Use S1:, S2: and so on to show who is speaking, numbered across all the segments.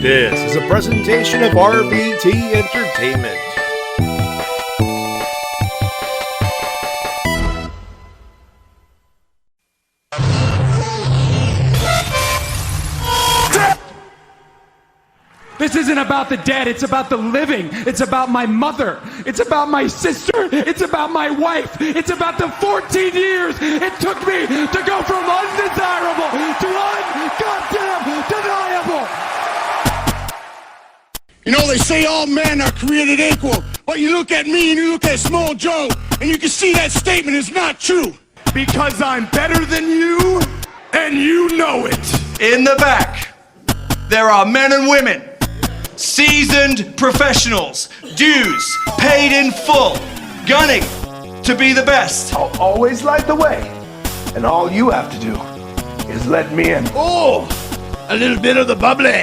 S1: This is a presentation of RVT Entertainment.
S2: This isn't about the dead, it's about the living. It's about my mother. It's about my sister. It's about my wife. It's about the 14 years it took me to go from undesirable to un-goddamn deniable.
S3: You know, they say all men are created equal, but you look at me and you look at Small Joe, and you can see that statement is not true.
S2: Because I'm better than you, and you know it.
S4: In the back, there are men and women. Seasoned professionals, dues paid in full, gunning to be the best.
S5: I'll always light the way, and all you have to do is let me in.
S3: Oh, a little bit of the bubbly.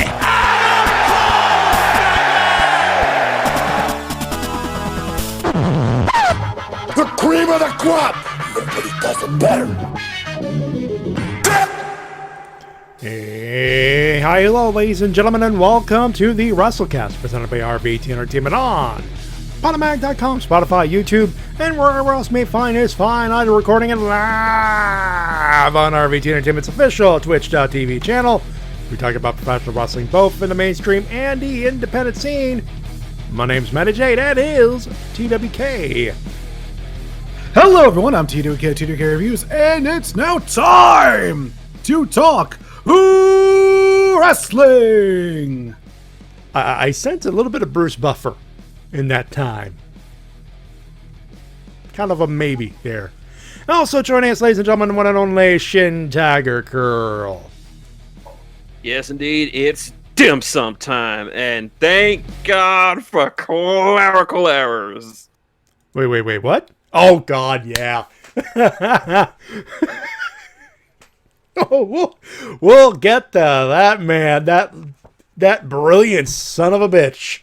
S3: The cream of the crop. Nobody does it better.
S1: Hey, hi, hello, ladies and gentlemen, and welcome to the Wrestle-Cast, presented by RVT Entertainment on Podomatic.com, Spotify, YouTube, and wherever else you may find this fine audio recording and live on RVT Entertainment's official Twitch.tv channel. We talk about professional wrestling both in the mainstream and the independent scene. My name's Matty J, that is TWK.
S6: Hello everyone, I'm TWK Reviews, and it's now time to talk wrestling!
S1: I sense a little bit of Bruce Buffer in that time. Kind of a maybe there. Also joining us, ladies and gentlemen, one and only Shintigercurl.
S7: Yes, indeed, it's dim sum time, and thank God for clerical errors.
S1: Wait, what? Oh, God, yeah. Oh, we'll get to that, man. That brilliant son of a bitch.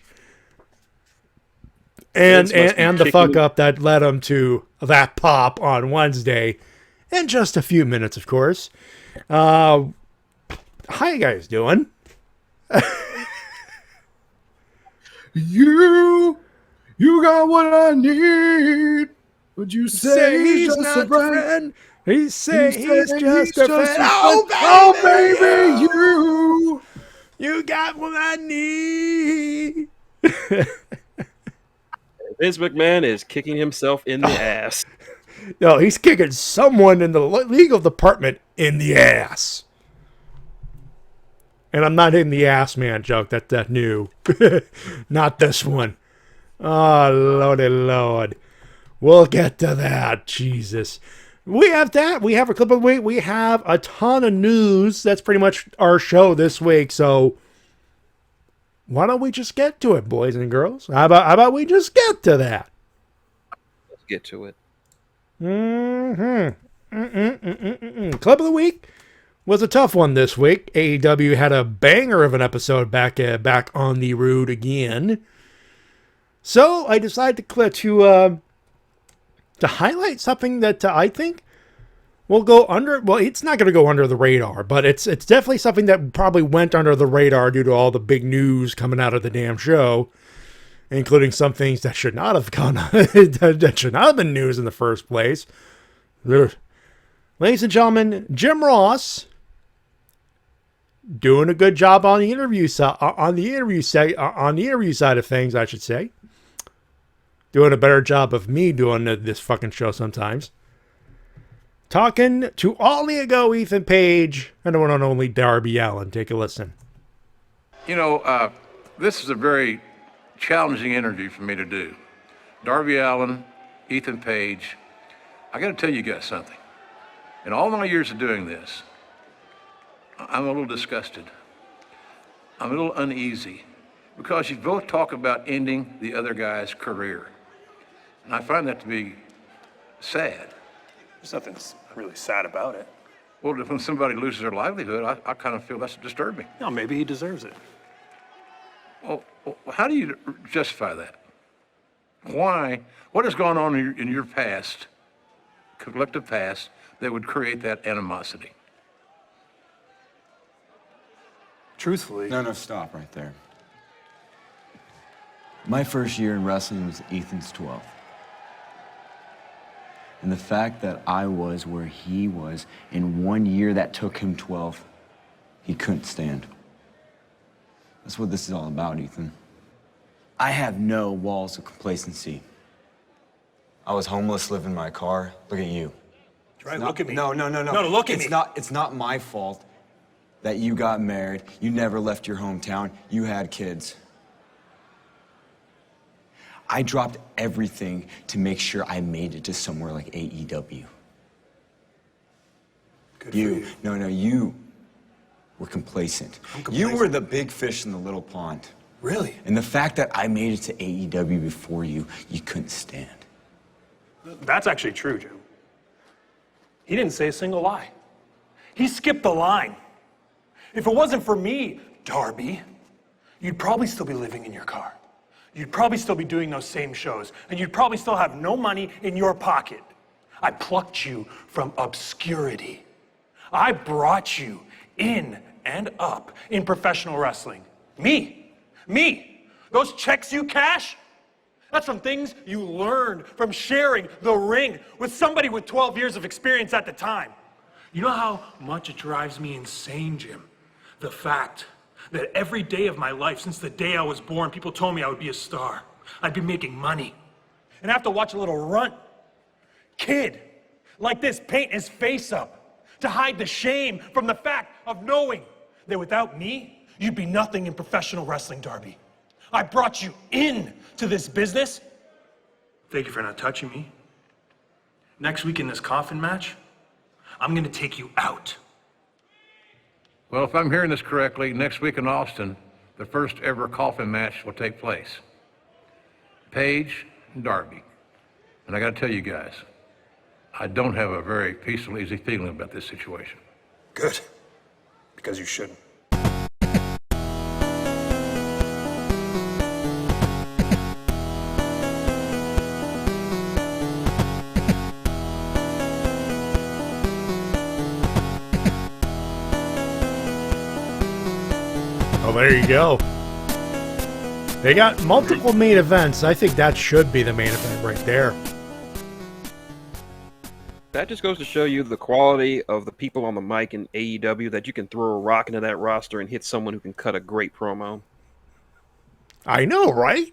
S1: And the fuck up that led him to that pop on Wednesday. In just a few minutes, of course. How you guys doing?
S6: You got what I need. Would you say he's just a friend?
S1: He say he's just a friend.
S6: Oh, baby,
S1: you got what I need.
S7: Vince McMahon is kicking himself in the ass.
S1: No, he's kicking someone in the legal department in the ass. And I'm not hitting the ass man joke. That new. Not this one. Oh, lordy lord. We'll get to that. Jesus. We have that. We have a clip of the week. We have a ton of news. That's pretty much our show this week. So why don't we just get to it, boys and girls? How about we just get to that?
S7: Let's get to it.
S1: Clip of the week was a tough one this week. AEW had a banger of an episode back on the road again. So I decided to highlight something that I think will go under. Well, it's not going to go under the radar, but it's definitely something that probably went under the radar due to all the big news coming out of the damn show, including some things that should not have that should not have been news in the first place. Ladies and gentlemen, Jim Ross doing a good job on the interview side of things, I should say. Doing a better job of me doing this fucking show sometimes. Talking to all the ago Ethan Page and the one and only Darby Allin. Take a listen.
S8: You know, this is a very challenging interview for me to do. Darby Allin, Ethan Page. I got to tell you guys something. In all my years of doing this, I'm a little disgusted. I'm a little uneasy because you both talk about ending the other guy's career. And I find that to be sad.
S9: There's nothing really sad about it.
S8: Well, when somebody loses their livelihood, I kind of feel that's disturbing.
S9: No, maybe he deserves it.
S8: Well, how do you justify that? Why? What has gone on in your past, collective past, that would create that animosity?
S9: truthfully.
S10: No, stop right there. My first year in wrestling was Ethan's 12th. And the fact that I was where he was in 1 year that took him 12, he couldn't stand. That's what this is all about, Ethan. I have no walls of complacency. I was homeless, living in my car. Look at you.
S9: Right, look at me.
S10: No.
S9: No, look at me.
S10: It's not my fault that you got married. You never left your hometown. You had kids. I dropped everything to make sure I made it to somewhere like AEW.
S9: Good for you.
S10: You were complacent. You were the big fish in the little pond.
S9: Really?
S10: And the fact that I made it to AEW before you couldn't stand.
S9: That's actually true, Jim. He didn't say a single lie. He skipped the line. If it wasn't for me, Darby, you'd probably still be living in your car. You'd probably still be doing those same shows, and you'd probably still have no money in your pocket. I plucked you from obscurity. I brought you in and up in professional wrestling. Me. Those checks you cash, that's from things you learned from sharing the ring with somebody with 12 years of experience at the time. You know how much it drives me insane, Jim? The fact that every day of my life, since the day I was born, people told me I would be a star. I'd be making money. And I have to watch a little runt kid like this paint his face up to hide the shame from the fact of knowing that without me, you'd be nothing in professional wrestling, Darby. I brought you in to this business. Thank you for not touching me. Next week in this coffin match, I'm gonna take you out.
S8: Well, if I'm hearing this correctly, next week in Austin, the first ever coffin match will take place. Paige and Darby. And I gotta tell you guys, I don't have a very peaceful, easy feeling about this situation.
S9: Good. Because you shouldn't.
S1: Oh, there you go. They got multiple main events. I think that should be the main event right there.
S7: That just goes to show you the quality of the people on the mic in AEW, that you can throw a rock into that roster and hit someone who can cut a great promo.
S1: I know, right?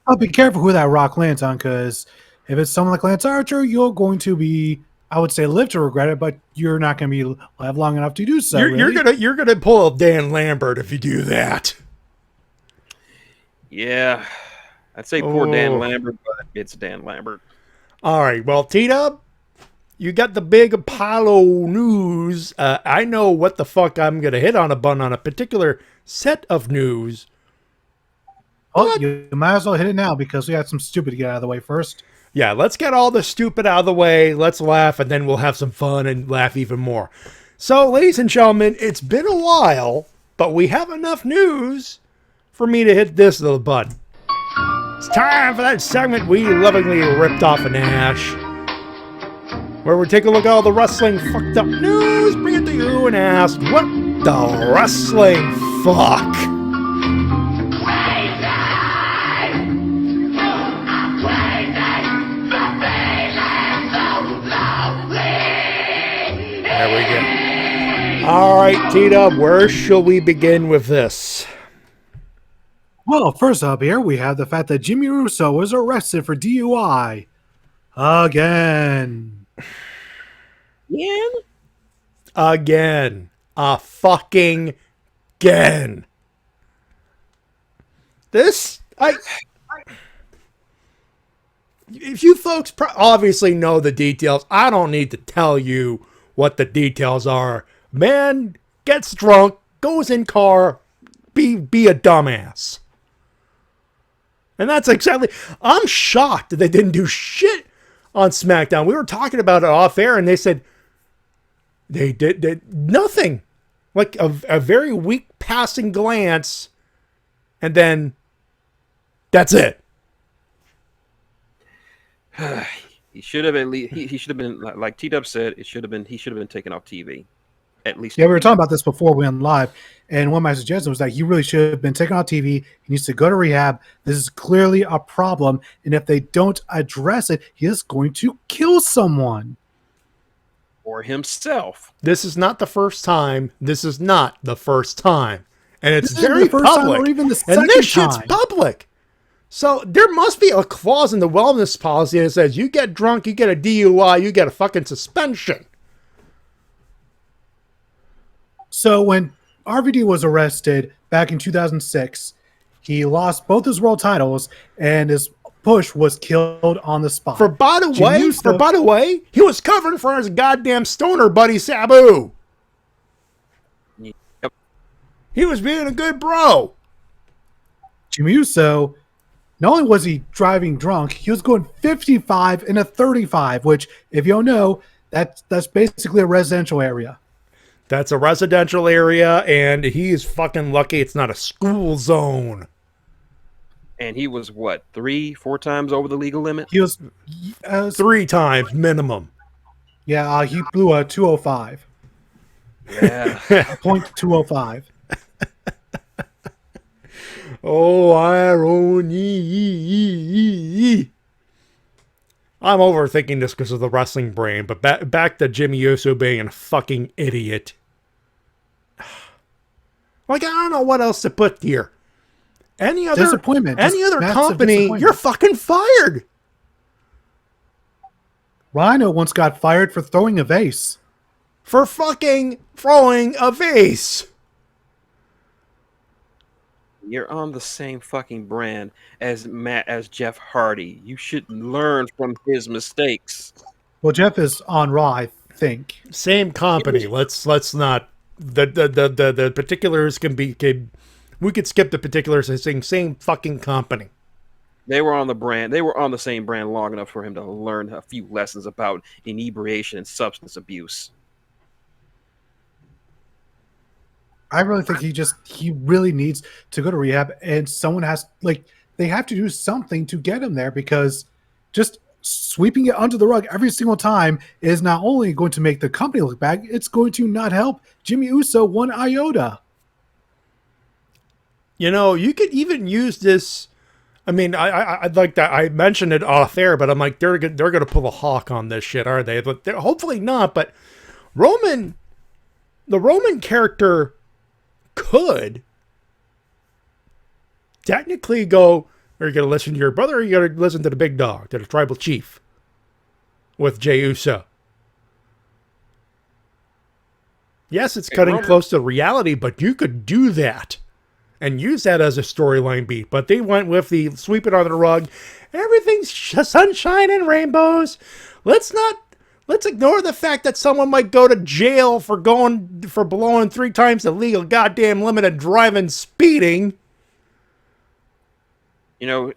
S6: I'll be careful who that rock lands on, because if it's someone like Lance Archer, you're going to be, I would say, live to regret it, but you're not going to be alive long enough to do so.
S1: You're gonna pull a Dan Lambert if you do that.
S7: Yeah, I'd say poor Dan Lambert, but it's Dan Lambert.
S1: All right, well, T-Dub, you got the big Apollo news. I know what the fuck I'm gonna hit on a particular set of news.
S6: Oh, you might as well hit it now, because we got some stupid to get out of the way first.
S1: Yeah, let's get all the stupid out of the way. Let's laugh, and then we'll have some fun and laugh even more. So, ladies and gentlemen, it's been a while, but we have enough news for me to hit this little button. It's time for that segment we lovingly ripped off an Ash, where we take a look at all the wrestling fucked up news, bring it to you, and ask, what the wrestling fuck? There we go. All right, T-Dub, where shall we begin with this?
S6: Well, first up here, we have the fact that Jimmy Russo was arrested for DUI. Again.
S1: Again. A fucking again. This, if you folks obviously know the details, I don't need to tell you what the details are. Man gets drunk, goes in car, be a dumbass. And that's exactly, I'm shocked that they didn't do shit on SmackDown. We were talking about it off air, and they said they did nothing. Like a very weak passing glance, and then that's it.
S7: He should have at least. He should have been, like T-Dub said. He should have been taken off TV. at least.
S6: Yeah, we were talking about this before we went live, and one of my suggestions was that he really should have been taken off TV. He needs to go to rehab. This is clearly a problem, and if they don't address it, he is going to kill someone.
S7: Or himself.
S1: This is not the first time. This is not the first time. And it's
S6: This isn't
S1: very
S6: the first time
S1: public.
S6: or even the
S1: And this
S6: second
S1: shit's
S6: time.
S1: public. So there must be a clause in the wellness policy that says you get drunk, you get a DUI, you get a fucking suspension.
S6: So when RVD was arrested back in 2006, he lost both his world titles, and his push was killed on the spot.
S1: By the way, he was covering for his goddamn stoner buddy Sabu.
S7: Yep.
S1: He was being a good bro.
S6: Jimmy Uso, not only was he driving drunk, he was going 55 in a 35, which, if you don't know, that's basically a residential area.
S1: That's a residential area, and he is fucking lucky it's not a school zone.
S7: And he was, what, 3-4 times over the legal limit?
S6: He was
S1: 3 times minimum.
S6: Yeah, he blew a 205.
S7: Yeah.
S6: .205.
S1: Oh, irony. I'm overthinking this because of the wrestling brain, but back to Jimmy Uso being a fucking idiot. Like, I don't know what else to put here. Any other
S6: Disappointment.
S1: Any
S6: Just
S1: other
S6: massive
S1: company,
S6: disappointment.
S1: you're fucking fired.
S6: Rhino once got fired for throwing a vase.
S1: For fucking throwing a vase.
S7: You're on the same fucking brand as Jeff Hardy. You should learn from his mistakes.
S6: Well, Jeff is on Raw, I think.
S1: Same company. Let's not the particulars we could skip the particulars and saying same fucking company.
S7: They were on the brand. They were on the same brand long enough for him to learn a few lessons about inebriation and substance abuse.
S6: I really think he really needs to go to rehab, and someone they have to do something to get him there, because just sweeping it under the rug every single time is not only going to make the company look bad, it's going to not help Jimmy Uso one iota.
S1: You know, you could even use this. I mean, I'd like that. I mentioned it off air, but I'm like, they're going to pull a hawk on this shit, are they? But hopefully not. But the Roman character could technically go, are you going to listen to your brother, or are you going to listen to the big dog, to the tribal chief with Jey Uso? Yes, it's cutting close to reality, but you could do that and use that as a storyline beat. But they went with the sweep it under the rug. Everything's sunshine and rainbows. Let's ignore the fact that someone might go to jail for blowing 3 times the legal goddamn limit of driving speeding.
S7: You know,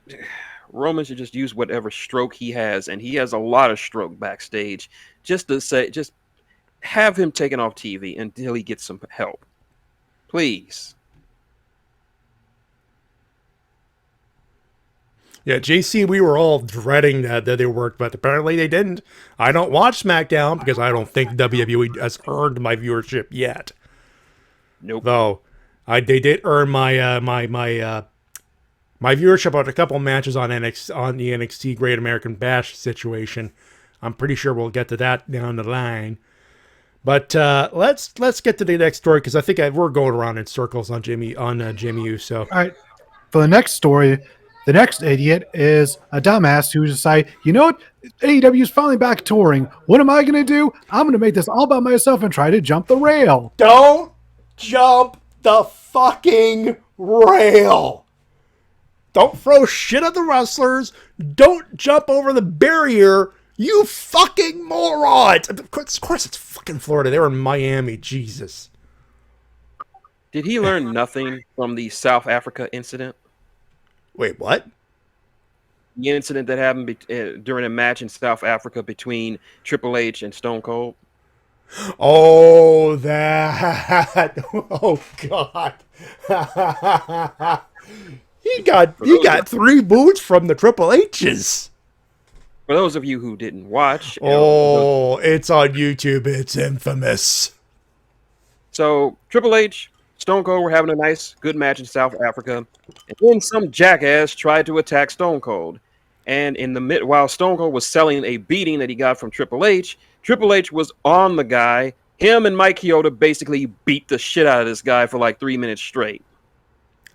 S7: Roman should just use whatever stroke he has, and he has a lot of stroke backstage. Just have him taken off TV until he gets some help, please.
S1: Yeah, JC, we were all dreading that they worked, but apparently they didn't. I don't watch SmackDown because I don't think WWE has earned my viewership yet.
S7: Nope.
S1: Though they did earn my my viewership on a couple matches on the NXT Great American Bash situation. I'm pretty sure we'll get to that down the line. But let's get to the next story, because I think we're going around in circles on Jimmy Uso.
S6: All right, for the next story, the next idiot is a dumbass who decided, you know what, AEW is finally back touring. What am I going to do? I'm going to make this all by myself and try to jump the rail.
S1: Don't jump the fucking rail. Don't throw shit at the wrestlers. Don't jump over the barrier. You fucking morons. Of course it's fucking Florida. They were in Miami. Jesus.
S7: Did he learn nothing from the South Africa incident?
S1: Wait, what?
S7: The incident that happened during a match in South Africa between Triple H and Stone Cold?
S1: Oh, that. Oh, God. He got 3 boots from the Triple H's.
S7: For those of you who didn't watch...
S1: it's on YouTube. It's infamous.
S7: So Triple H, Stone Cold were having a nice, good match in South Africa, and then some jackass tried to attack Stone Cold. And while Stone Cold was selling a beating that he got from Triple H was on the guy. Him and Mike Chioda basically beat the shit out of this guy for like 3 minutes straight.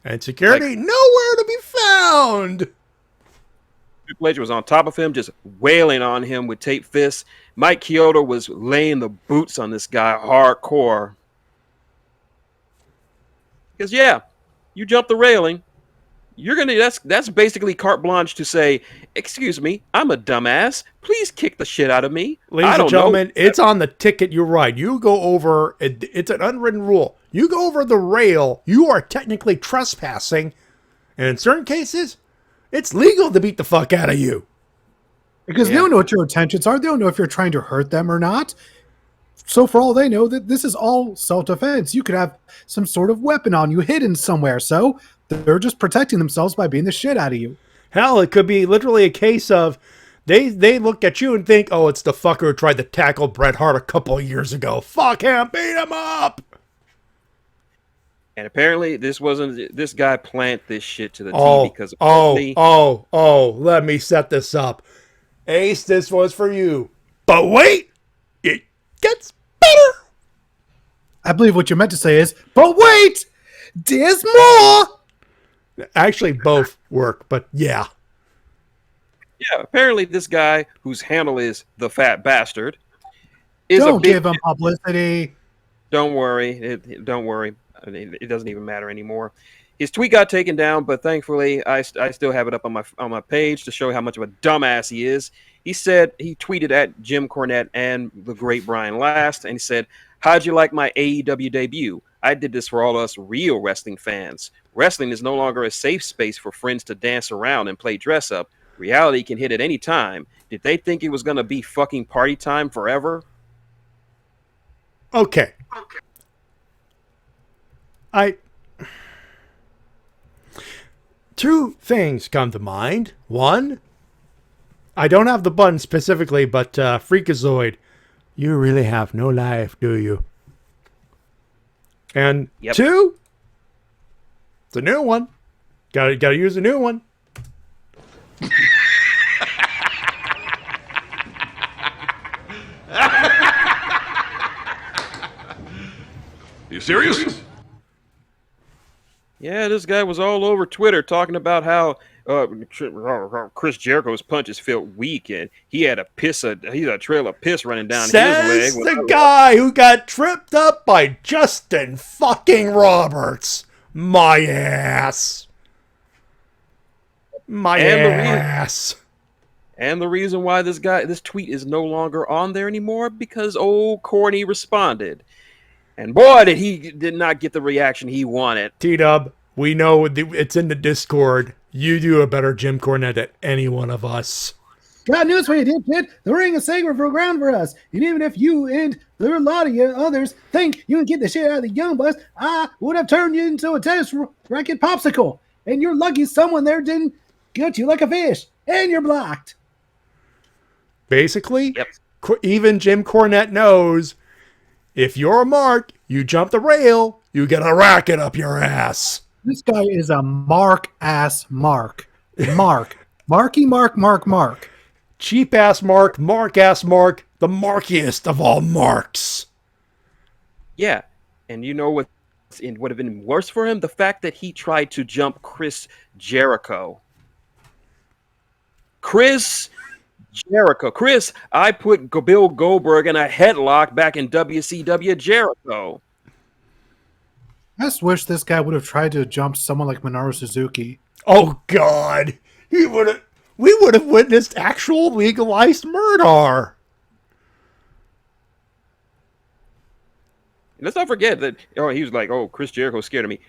S1: And security nowhere to be found.
S7: Triple H was on top of him, just wailing on him with taped fists. Mike Chioda was laying the boots on this guy hardcore. Because you jump the railing, you're gonna. That's basically carte blanche to say, "Excuse me, I'm a dumbass. Please kick the shit out of me."
S1: Ladies and gentlemen, it's on the ticket you ride. You go over. It's an unwritten rule. You go over the rail, you are technically trespassing, and in certain cases, it's legal to beat the fuck out of you.
S6: Because they don't know what your intentions are. They don't know if you're trying to hurt them or not. So for all they know, that this is all self-defense. You could have some sort of weapon on you hidden somewhere. So they're just protecting themselves by beating the shit out of you.
S1: Hell, it could be literally a case of they look at you and think, oh, it's the fucker who tried to tackle Bret Hart a couple of years ago. Fuck him, beat him up.
S7: And apparently this guy plant this shit to the
S1: T
S7: because
S1: let me set this up. Ace, this was for you. But wait, it gets better.
S6: I believe what you meant to say is, but wait, there's more.
S1: Actually, both work, but yeah.
S7: Yeah, apparently this guy whose handle is the Fat Bastard
S6: don't give him publicity.
S7: Don't worry. Don't worry. I mean, it doesn't even matter anymore. His tweet got taken down, but thankfully I still have it up on my page to show how much of a dumbass he is. He tweeted at Jim Cornette and the great Brian Last, and he said, "How'd you like my AEW debut? I did this for all us real wrestling fans. Wrestling is no longer a safe space for friends to dance around and play dress up. Reality can hit at any time. Did they think it was going to be fucking party time forever?"
S1: Okay. Two things come to mind. One, I don't have the button specifically, but Freakazoid, you really have no life, do you? And two, it's a new one. Gotta use a new one.
S11: You serious?
S7: Yeah, this guy was all over Twitter talking about how Chris Jericho's punches felt weak and he had a trail of piss running down his leg.
S1: Says the guy who got tripped up by Justin fucking Roberts. My ass.
S7: And the reason why this tweet is no longer on there anymore, because old Corny responded. And boy, did not get the reaction he wanted.
S1: T-Dub, we know it's in the Discord. You do a better Jim Cornette than any one of us.
S6: Got news for you, dipshit. The ring is sacred for ground for us. And even if you and there are a lot of you others think you can get the shit out of the Young Bucks, I would have turned you into a tennis racket popsicle. And you're lucky someone there didn't gut you like a fish. And you're blocked.
S1: Basically, even Jim Cornette knows if you're a mark, you jump the rail, you get a racket up your ass.
S6: This guy is a mark-ass Mark. Marky Mark.
S1: Cheap-ass Mark, mark-ass Mark, the markiest of all marks.
S7: Yeah, and you know what would have been worse for him? The fact that he tried to jump Chris Jericho. Chris, I put Bill Goldberg in a headlock back in WCW Jericho.
S6: I just wish this guy would have tried to jump someone like Minoru Suzuki.
S1: Oh, God. We would have witnessed actual legalized murder.
S7: Let's not forget that he was like, Chris Jericho scared of me.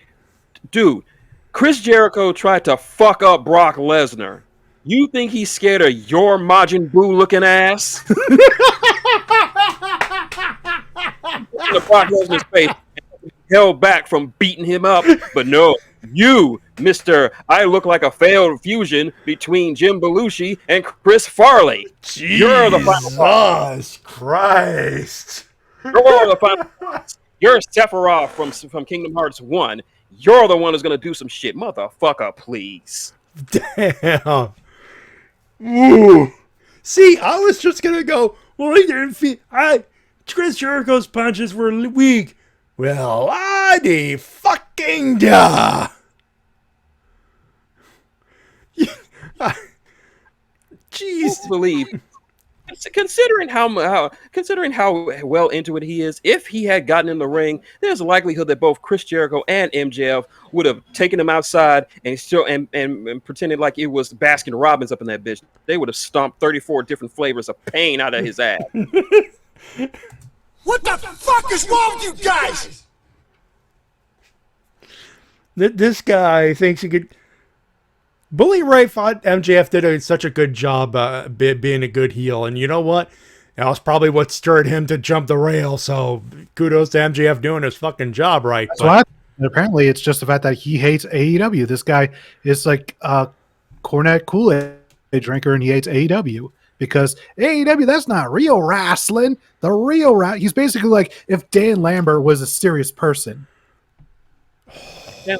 S7: Dude, Chris Jericho tried to fuck up Brock Lesnar. You think he's scared of your Majin Buu looking ass? Brock Lesnar's face held back from beating him up, but no, you, Mr. I look like a failed fusion between Jim Belushi and Chris Farley.
S1: Jesus Christ.
S7: You're the final boss. You're Sephiroth from Kingdom Hearts 1. You're the one who's going to do some shit. Motherfucker, please.
S1: Damn. Ooh. See, I was just going to go, well, he didn't feel... Chris Jericho's punches were weak. Well, I de fucking da. Jeez.
S7: Believe. Considering how well into it he is, if he had gotten in the ring, there's a likelihood that both Chris Jericho and MJF would have taken him outside and pretended like it was Baskin Robbins up in that bitch. They would have stomped 34 different flavors of pain out of his ass.
S3: What the fuck is wrong with you guys?
S1: This guy thinks he could... Bully Ray thought MJF did such a good job being a good heel, and you know what? That was probably what stirred him to jump the rail, so kudos to MJF doing his fucking job right.
S6: Apparently, it's just the fact that he hates AEW. This guy is like a Cornet Kool-Aid drinker, and he hates AEW. Because AEW, that's not real wrestling. The real he's basically like if Dan Lambert was a serious person.
S7: Dan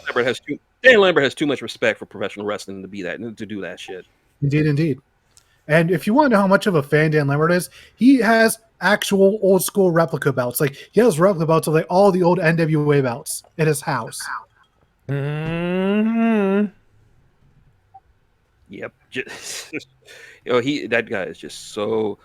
S7: Lambert has too much respect for professional wrestling to do that shit.
S6: Indeed. And if you want to know how much of a fan Dan Lambert is, he has actual old school replica belts. Like he has replica belts of like all the old NWA belts at his house.
S1: Mm-hmm.
S7: Yep. That guy is just so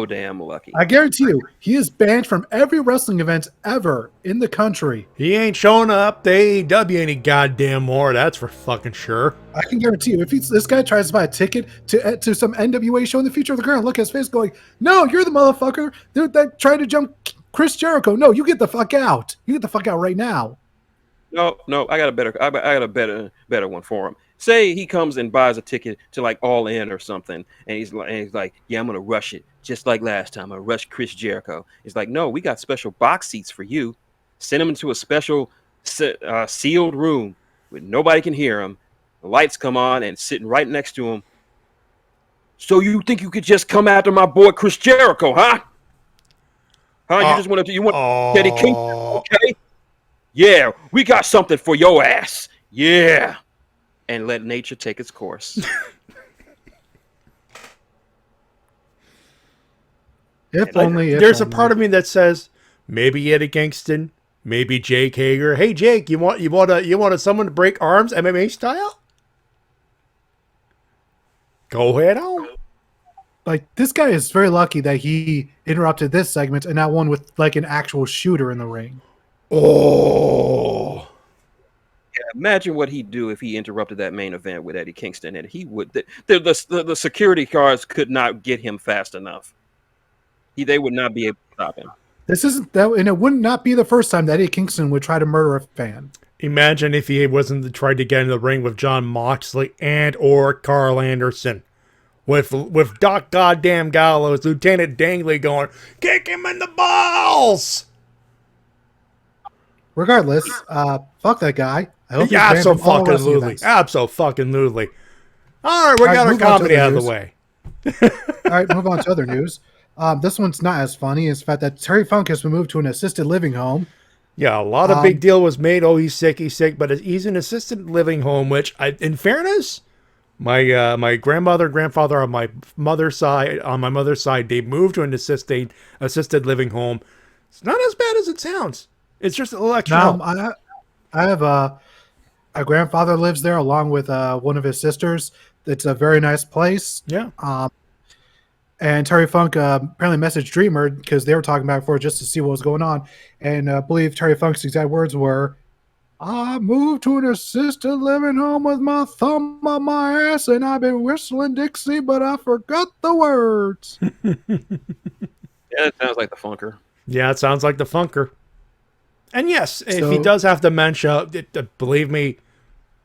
S7: damn lucky.
S6: I guarantee you, he is banned from every wrestling event ever in the country.
S1: He ain't showing up to AEW any goddamn more. That's for fucking sure.
S6: I can guarantee you, if this guy tries to buy a ticket to some NWA show in the future, the girl look at his face going, "No, you're the motherfucker that tried to jump Chris Jericho. No, you get the fuck out. You get the fuck out right now."
S7: No, I got a better one for him. Say he comes and buys a ticket to like All In or something, and he's like, "Yeah, I'm gonna rush it just like last time. I rushed Chris Jericho." He's like, "No, we got special box seats for you. Send him into a special sealed room where nobody can hear him. The lights come on and sitting right next to him. So you think you could just come after my boy Chris Jericho, huh? You just want Teddy King? Okay, yeah, we got something for your ass. Yeah." And let nature take its course.
S1: There's a part of me that says maybe Eddie Kingston, maybe Jake Hager. Hey Jake, you want someone to break arms MMA style? Go ahead on.
S6: Like this guy is very lucky that he interrupted this segment and not one with like an actual shooter in the ring.
S1: Oh.
S7: Imagine what he'd do if he interrupted that main event with Eddie Kingston, and he would. The security guards could not get him fast enough. They would not be able to stop him.
S6: This isn't that, and it would not be the first time that Eddie Kingston would try to murder a fan.
S1: Imagine if he wasn't tried to get in the ring with John Moxley and or Carl Anderson, with Doc Goddamn Gallows, Lieutenant Dangley going, "Kick him in the balls."
S6: Regardless, fuck that guy. I hope
S1: Absolutely. All right, we got our comedy out of the way.
S6: All right, move on to other news. This one's not as funny as the fact that Terry Funk has been moved to an assisted living home.
S1: Yeah, a lot of big deal was made. Oh, he's sick, but he's in assisted living home, which, in fairness, my grandfather on my mother's side, they moved to an assisted living home. It's not as bad as it sounds. It's just a little extra help.
S6: I have a grandfather lives there along with one of his sisters. It's a very nice place.
S1: Yeah.
S6: And Terry Funk apparently messaged Dreamer because they were talking back and forth just to see what was going on. And I believe Terry Funk's exact words were, "I moved to an assisted living home with my thumb on my ass, and I've been whistling Dixie, but I forgot the words."
S7: Yeah, it sounds like the Funker.
S1: Yeah, it sounds like the Funker. And yes, if he does have dementia, believe me,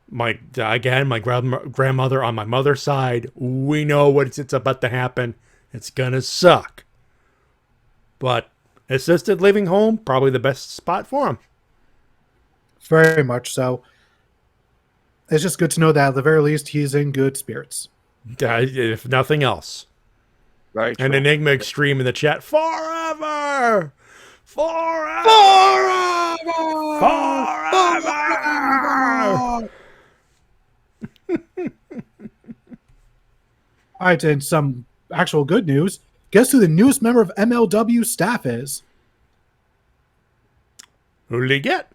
S1: my grandmother on my mother's side, we know what it's about to happen. It's gonna suck. But assisted living home, probably the best spot for him.
S6: Very much so. It's just good to know that at the very least he's in good spirits.
S1: If nothing else.
S7: Right.
S1: And Enigma Extreme in the chat, forever! Forever!
S6: All right, and some actual good news. Guess who the newest member of MLW staff is?
S1: Who did he get?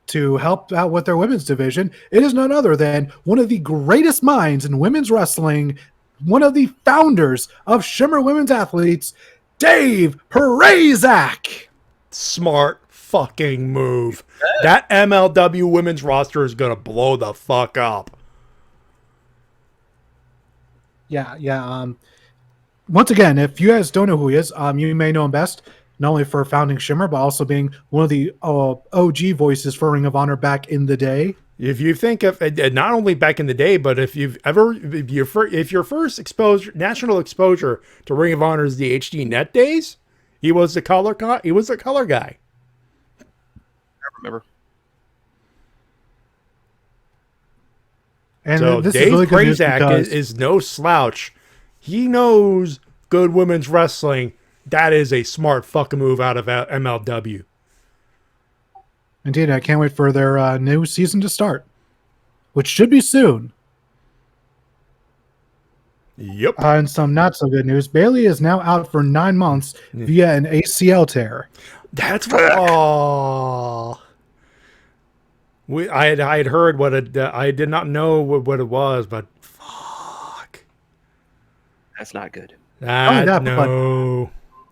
S6: To help out with their women's division, it is none other than one of the greatest minds in women's wrestling, one of the founders of Shimmer Women's Athletes, Dave Perezak.
S1: Smart fucking move. That MLW women's roster is going to blow the fuck up.
S6: Yeah. Once again, if you guys don't know who he is, you may know him best not only for founding Shimmer, but also being one of the OG voices for Ring of Honor back in the day.
S1: If you think of not only back in the day, but if your first national exposure to Ring of Honor is the HD Net days, he was the color guy.
S7: I remember.
S6: And
S1: so
S6: this
S1: Dave
S6: is really good news
S1: Perezak
S6: because
S1: is no slouch. He knows good women's wrestling. That is a smart fucking move out of MLW.
S6: indeed, I can't wait for their new season to start, which should be soon.
S1: Yep.
S6: And some not so good news. Bailey is now out for 9 months via an ACL tear.
S1: That's what. Oh. I had heard what it. I did not know what it was, but fuck.
S7: That's not good.
S1: No.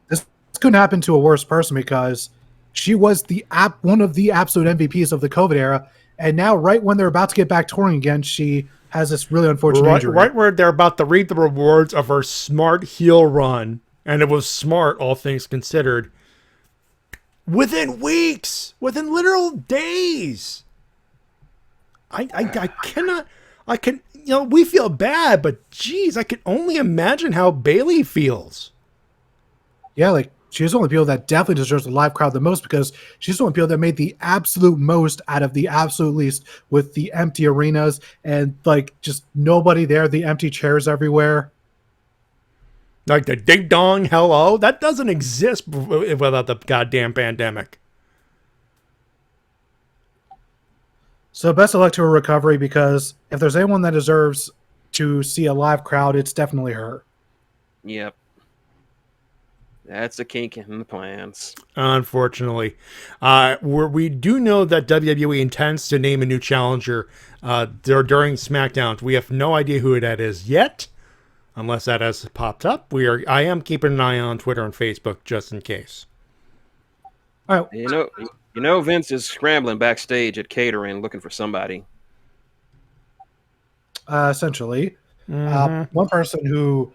S6: This couldn't happen to a worse person because she was one of the absolute MVPs of the COVID era, and now right when they're about to get back touring again, she has this really unfortunate injury.
S1: Right where they're about to reap the rewards of her smart heel run, and it was smart, all things considered. Within weeks, within literal days. I cannot. I can. We feel bad, but geez, I can only imagine how Bailey feels.
S6: Yeah, like she's one of the people that definitely deserves a live crowd the most because she's one of the people that made the absolute most out of the absolute least with the empty arenas and like just nobody there, the empty chairs everywhere.
S1: Like the ding dong hello, that doesn't exist without the goddamn pandemic.
S6: So best of luck to her recovery because if there's anyone that deserves to see a live crowd, it's definitely her.
S7: Yep. That's a kink in the plans.
S1: Unfortunately. We do know that WWE intends to name a new challenger during SmackDown. We have no idea who that is yet, unless that has popped up. I am keeping an eye on Twitter and Facebook just in case.
S6: All right.
S7: You know Vince is scrambling backstage at catering looking for somebody.
S6: Essentially. One person who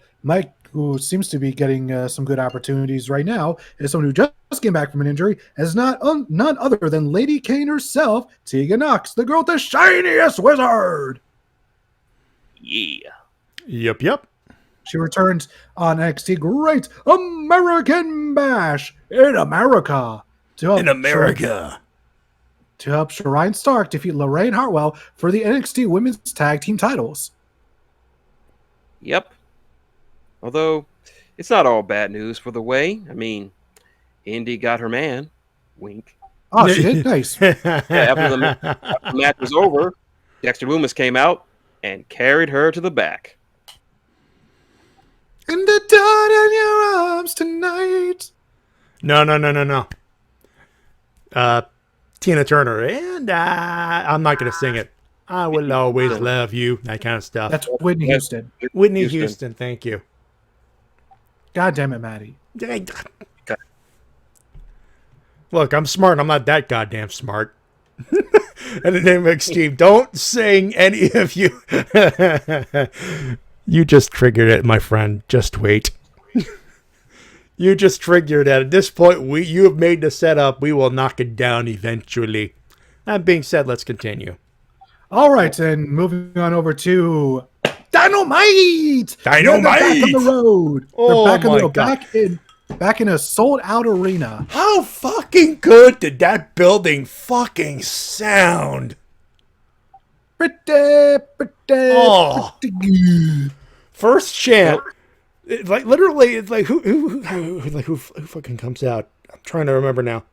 S6: seems to be getting some good opportunities right now is someone who just came back from an injury, is none other than Lady Kane herself, Tegan Knox, the girl with the shiniest wizard.
S7: Yeah.
S1: Yep.
S6: She returns on NXT Great American Bash in America. To help Shireen Stark defeat Lorraine Hartwell for the NXT Women's Tag Team titles.
S7: Yep. Although, it's not all bad news for the way. I mean, Indy got her man. Wink.
S6: Oh, she did? Nice.
S7: After the match was over, Dexter Lumis came out and carried her to the back.
S6: And the dawn in your arms tonight.
S1: No. Tina Turner, and I'm not going to sing it. I will always love you, that kind of stuff.
S6: That's Whitney Houston.
S1: Whitney Houston, thank you.
S6: God damn it, Matty.
S1: Look, I'm smart. I'm not that goddamn smart. And the name of Steve, don't sing any of you. You just triggered it, my friend. Just wait. You just triggered it. At this point, you have made the setup. We will knock it down eventually. That being said, let's continue.
S6: All right, and moving on over to Dynamite.
S1: Dynamite.
S6: They're back on the road.
S1: Oh,
S6: They're back on the road.
S1: God.
S6: Back in a sold-out arena.
S1: How fucking good did that building fucking sound?
S6: Pretty
S1: Oh.
S6: good.
S1: First chant. Like literally, it's like who fucking comes out? I'm trying to remember now.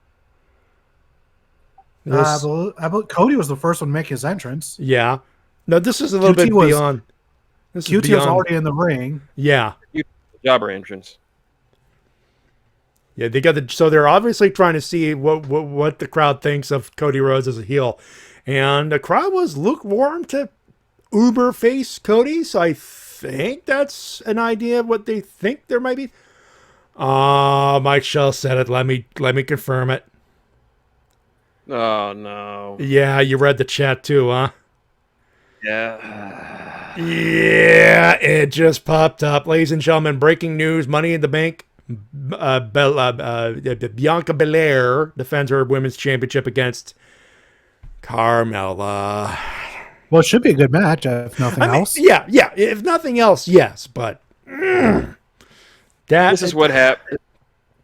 S6: I believe Cody was the first one to make his entrance.
S1: Yeah. No, this is a little bit beyond.
S6: QT was already in the ring.
S1: Yeah.
S7: Jobber entrance.
S1: Yeah, so they're obviously trying to see what the crowd thinks of Cody Rhodes as a heel. And the crowd was lukewarm to uber face Cody, so I think that's an idea of what they think there might be. Mike Shell said it. Let me confirm it.
S7: Oh no.
S1: Yeah, you read the chat too, huh?
S7: Yeah.
S1: Yeah, it just popped up. Ladies and gentlemen, breaking news, Money in the Bank. Bianca Belair defends her women's championship against Carmella.
S6: Well, it should be a good match, if nothing else.
S1: Yeah. If nothing else, yes. But
S7: this is what happens.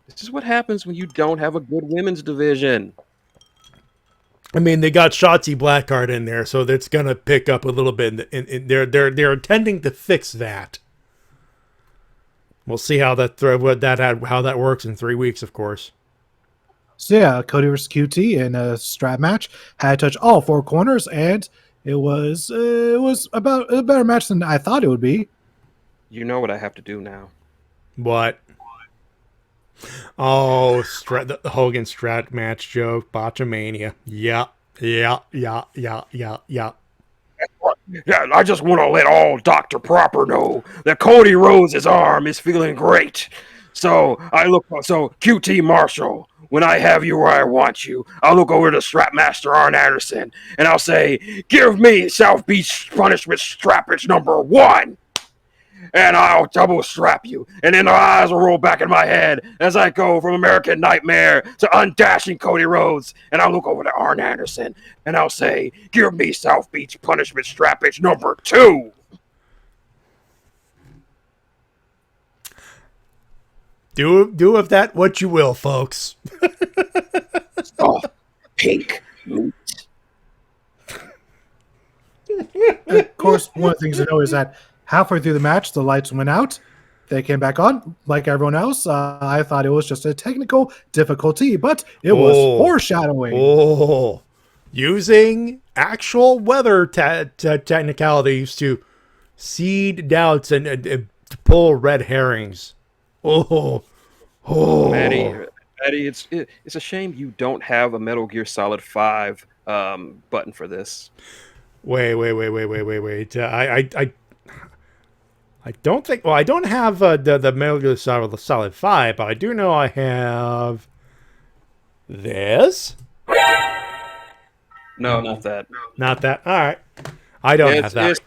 S7: This is what happens when you don't have a good women's division.
S1: I mean, they got Shotzi Blackheart in there, so that's gonna pick up a little bit. They're intending to fix that. We'll see how that works in 3 weeks, of course.
S6: So yeah, Cody versus QT in a strap match had to touch all four corners, and it was about a better match than I thought it would be.
S7: You know what I have to do now.
S1: What? Oh, the Hogan Strat match joke, Botchamania. Yeah.
S11: Yeah, I just want to let all Dr. Proper know that Cody Rhodes' arm is feeling great. So QT Marshall, when I have you where I want you, I'll look over to Strapmaster Arn Anderson and I'll say, give me South Beach punishment strappage number 1. And I'll double strap you. And then the eyes will roll back in my head as I go from American Nightmare to undashing Cody Rhodes. And I'll look over to Arn Anderson and I'll say, give me South Beach punishment strappage number 2.
S1: Do with that what you will, folks.
S11: Oh, pink meat.
S6: Of course, one of the things to know is that halfway through the match, the lights went out. They came back on. Like everyone else, I thought it was just a technical difficulty, but it was foreshadowing.
S1: Using actual weather technicalities to seed doubts and to pull red herrings.
S7: Matty, it's a shame you don't have a Metal Gear Solid 5 button for this.
S1: Wait. I don't think. Well, I don't have the Metal Gear Solid 5, but I do know I have this.
S7: No, not that.
S1: Not that. All right. I don't have that.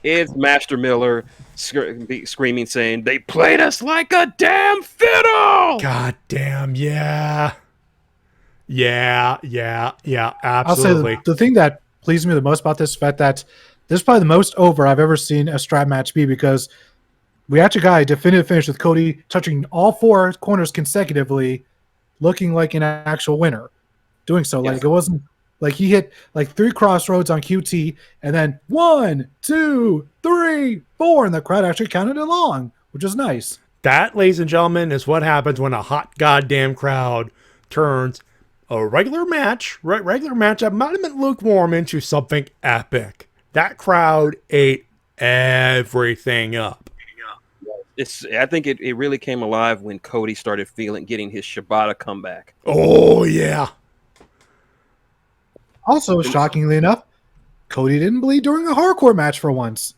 S7: It's Master Miller screaming, saying, "They played us like a damn fiddle!"
S1: God damn, yeah. Absolutely.
S6: I'll say the thing that pleased me the most about this fact that this is probably the most over I've ever seen a strap match be, because we actually got a definitive finish with Cody touching all four corners consecutively, looking like an actual winner. Doing so, like it wasn't like he hit like 3 crossroads on QT, and then 1, 2, 3, 4, and the crowd actually counted along, which is nice.
S1: That, ladies and gentlemen, is what happens when a hot goddamn crowd turns a regular match that might have been lukewarm into something epic. That crowd ate everything up.
S7: I think it really came alive when Cody started getting his Shibata comeback.
S1: Oh yeah.
S6: Also, shockingly enough, Cody didn't bleed during a hardcore match for once.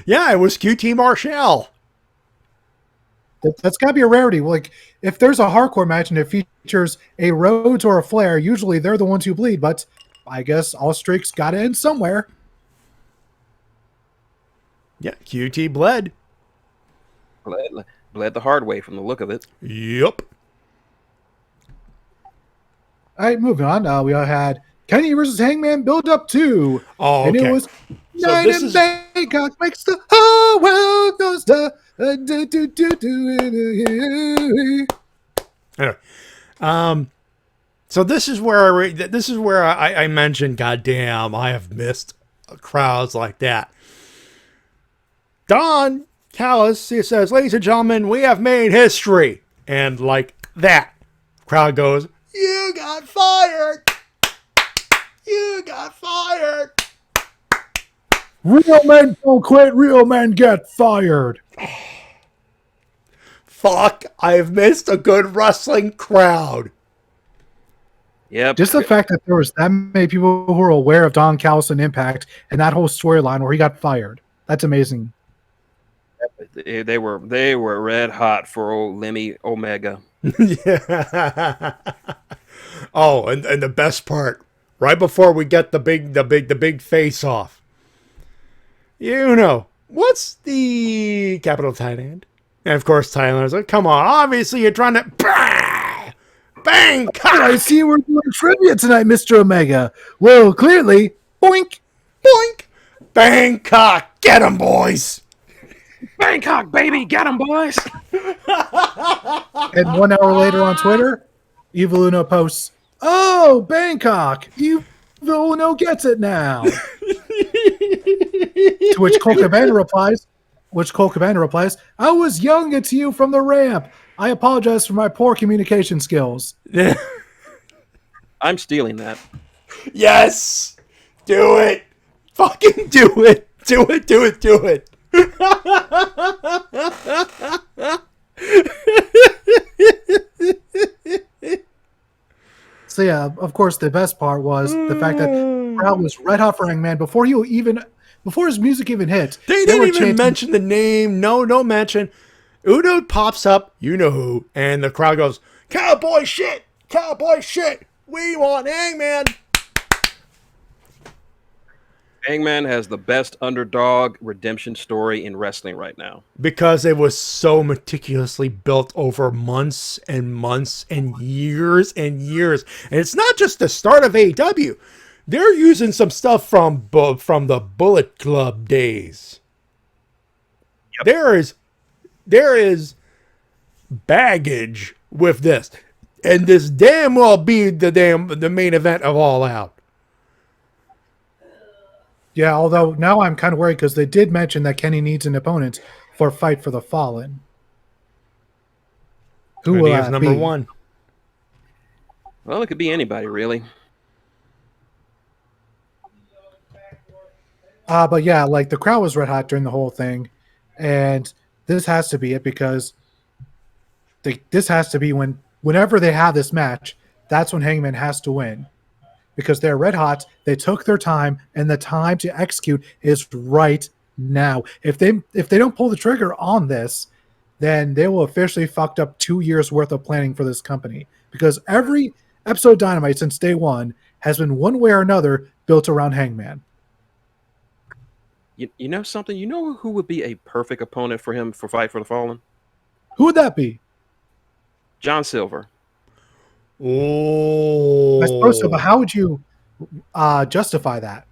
S1: Yeah, it was QT Marshall.
S6: That's got to be a rarity. Like, if there's a hardcore match and it features a Rhodes or a Flair, usually they're the ones who bleed, but I guess all streaks got to end somewhere.
S1: Yeah, QT bled.
S7: Bled the hard way from the look of it.
S1: Yep.
S6: All right, moving on. We all had Kenny versus Hangman build up 2.
S1: Oh, okay.
S6: And it was Night in Bangkok makes the whole world goes to
S1: Anyway, so this is where I mentioned, goddamn, I have missed crowds like that. Don Callis, he says, ladies and gentlemen, we have made history. And like that, Crowd goes, "You got fired! You got fired!"
S6: Real men don't quit. Real men get fired.
S1: Fuck! I've missed a good wrestling crowd.
S7: Yep.
S6: Just the fact that there was that many people who were aware of Don Callis and Impact and that whole storyline where he got fired. That's amazing.
S7: They were red hot for old Lemmy Omega.
S1: Yeah. Oh, and the best part, right before we get the big face off. You know, what's the capital of Thailand? And of course, Thailand's like, come on, obviously you're trying to Bangkok.
S6: I see we're doing trivia tonight, Mr. Omega. Well, clearly, boink,
S1: boink, Bangkok. Get 'em, boys.
S11: Bangkok, baby, get 'em, boys.
S6: And 1 hour later on Twitter, Evil Uno posts, "Oh, Bangkok, Evil Uno gets it now." To which Cole Cabana replies, "I was yelling to you from the ramp. I apologize for my poor communication skills."
S1: Yeah.
S7: I'm stealing that.
S1: Yes. Do it. Fucking do it. Do it. Do it. Do it.
S6: So yeah, of course, the best part was the fact that the crowd was red hot for Hangman before his music even hit.
S1: They didn't even mention the name. No mention. Uno pops up, you know who, and the crowd goes, "Cowboy shit! Cowboy shit! We want Hangman!"
S7: Hangman has the best underdog redemption story in wrestling right now.
S1: Because it was so meticulously built over months and months and years and years. And it's not just the start of AEW. They're using some stuff from the Bullet Club days. Yep. There is baggage with this. And this damn well be the main event of All Out.
S6: Yeah, although now I'm kind of worried because they did mention that Kenny needs an opponent for Fight for the Fallen. Who will that
S1: number
S6: be?
S1: one?
S7: Well, it could be anybody, really.
S6: But yeah, like the crowd was red hot during the whole thing, and this has to be it because this has to be whenever they have this match, that's when Hangman has to win. Because they're red hot, they took their time, and the time to execute is right now. If they don't pull the trigger on this, then they will officially fucked up 2 years worth of planning for this company. Because every episode of Dynamite since day one has been one way or another built around Hangman.
S7: You know something? You know who would be a perfect opponent for him for Fight for the Fallen?
S6: Who would that be?
S7: John Silver.
S1: Oh,
S6: I suppose so, but how would you justify that?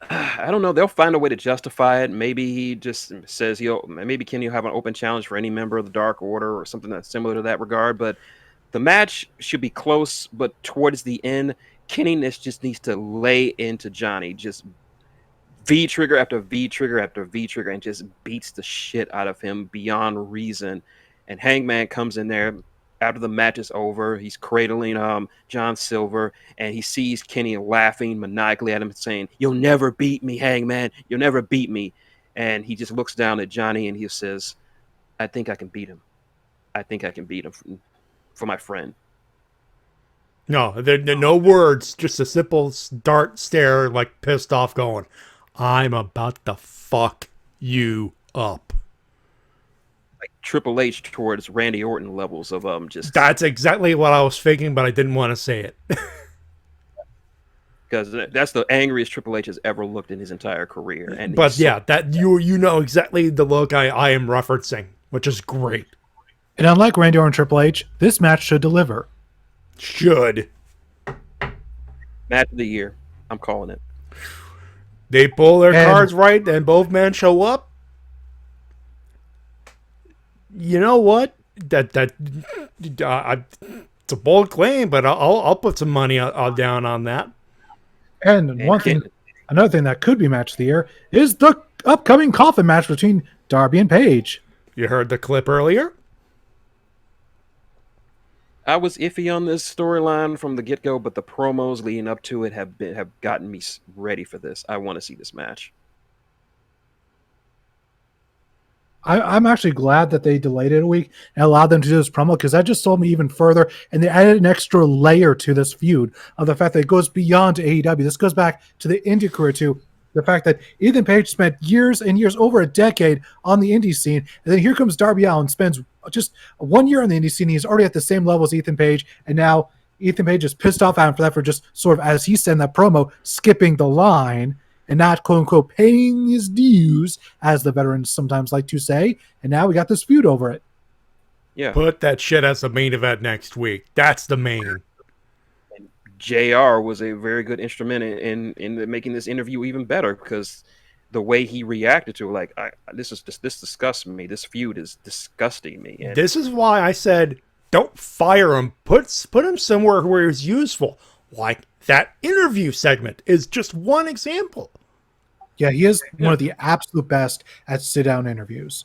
S7: I don't know. They'll find a way to justify it. Maybe he just says maybe Kenny will have an open challenge for any member of the Dark Order or something that's similar to that regard. But the match should be close, but towards the end, Kenny just needs to lay into Johnny, just V trigger after V trigger after V trigger, and just beats the shit out of him beyond reason. And Hangman comes in there after the match is over. He's cradling John Silver, and he sees Kenny laughing maniacally at him, saying, "You'll never beat me, Hangman. You'll never beat me." And he just looks down at Johnny and he says, "I think I can beat him. I think I can beat him for my friend."
S1: No, there no words, just a simple dart stare, like pissed off, going, "I'm about to fuck you up."
S7: Like Triple H towards Randy Orton levels of just.
S1: That's exactly what I was thinking, but I didn't want to say it.
S7: Because that's the angriest Triple H has ever looked in his entire career. And
S1: but yeah, that you know exactly the look I am referencing, which is great.
S6: And unlike Randy Orton and Triple H, this match should deliver.
S1: Should.
S7: Match of the year. I'm calling it.
S1: They pull their cards right, and both men show up. You know what? It's a bold claim, but I'll put some money down on that.
S6: And another thing that could be match of the year is the upcoming coffin match between Darby and Paige.
S1: You heard the clip earlier?
S7: I was iffy on this storyline from the get go, but the promos leading up to it have gotten me ready for this. I want to see this match.
S6: I'm actually glad that they delayed it a week and allowed them to do this promo, because that just sold me even further. And they added an extra layer to this feud of the fact that it goes beyond AEW. This goes back to the indie career, to the fact that Ethan Page spent years and years, over a decade, on the indie scene. And then here comes Darby Allin, spends just 1 year on the indie scene. He's already at the same level as Ethan Page. And now Ethan Page is pissed off at him for that, for just sort of, as he said in that promo, skipping the line and not, quote unquote, paying his dues, as the veterans sometimes like to say. And now we got this feud over it.
S7: Yeah.
S1: Put that shit as the main event next week. That's the main.
S7: JR was a very good instrument in making this interview even better, because the way he reacted to it, like, this disgusts me. This feud is disgusting me. And
S1: this is why I said, don't fire him. Put him somewhere where he's useful. Like that interview segment is just one example.
S6: Yeah, he is one of the absolute best at sit-down interviews.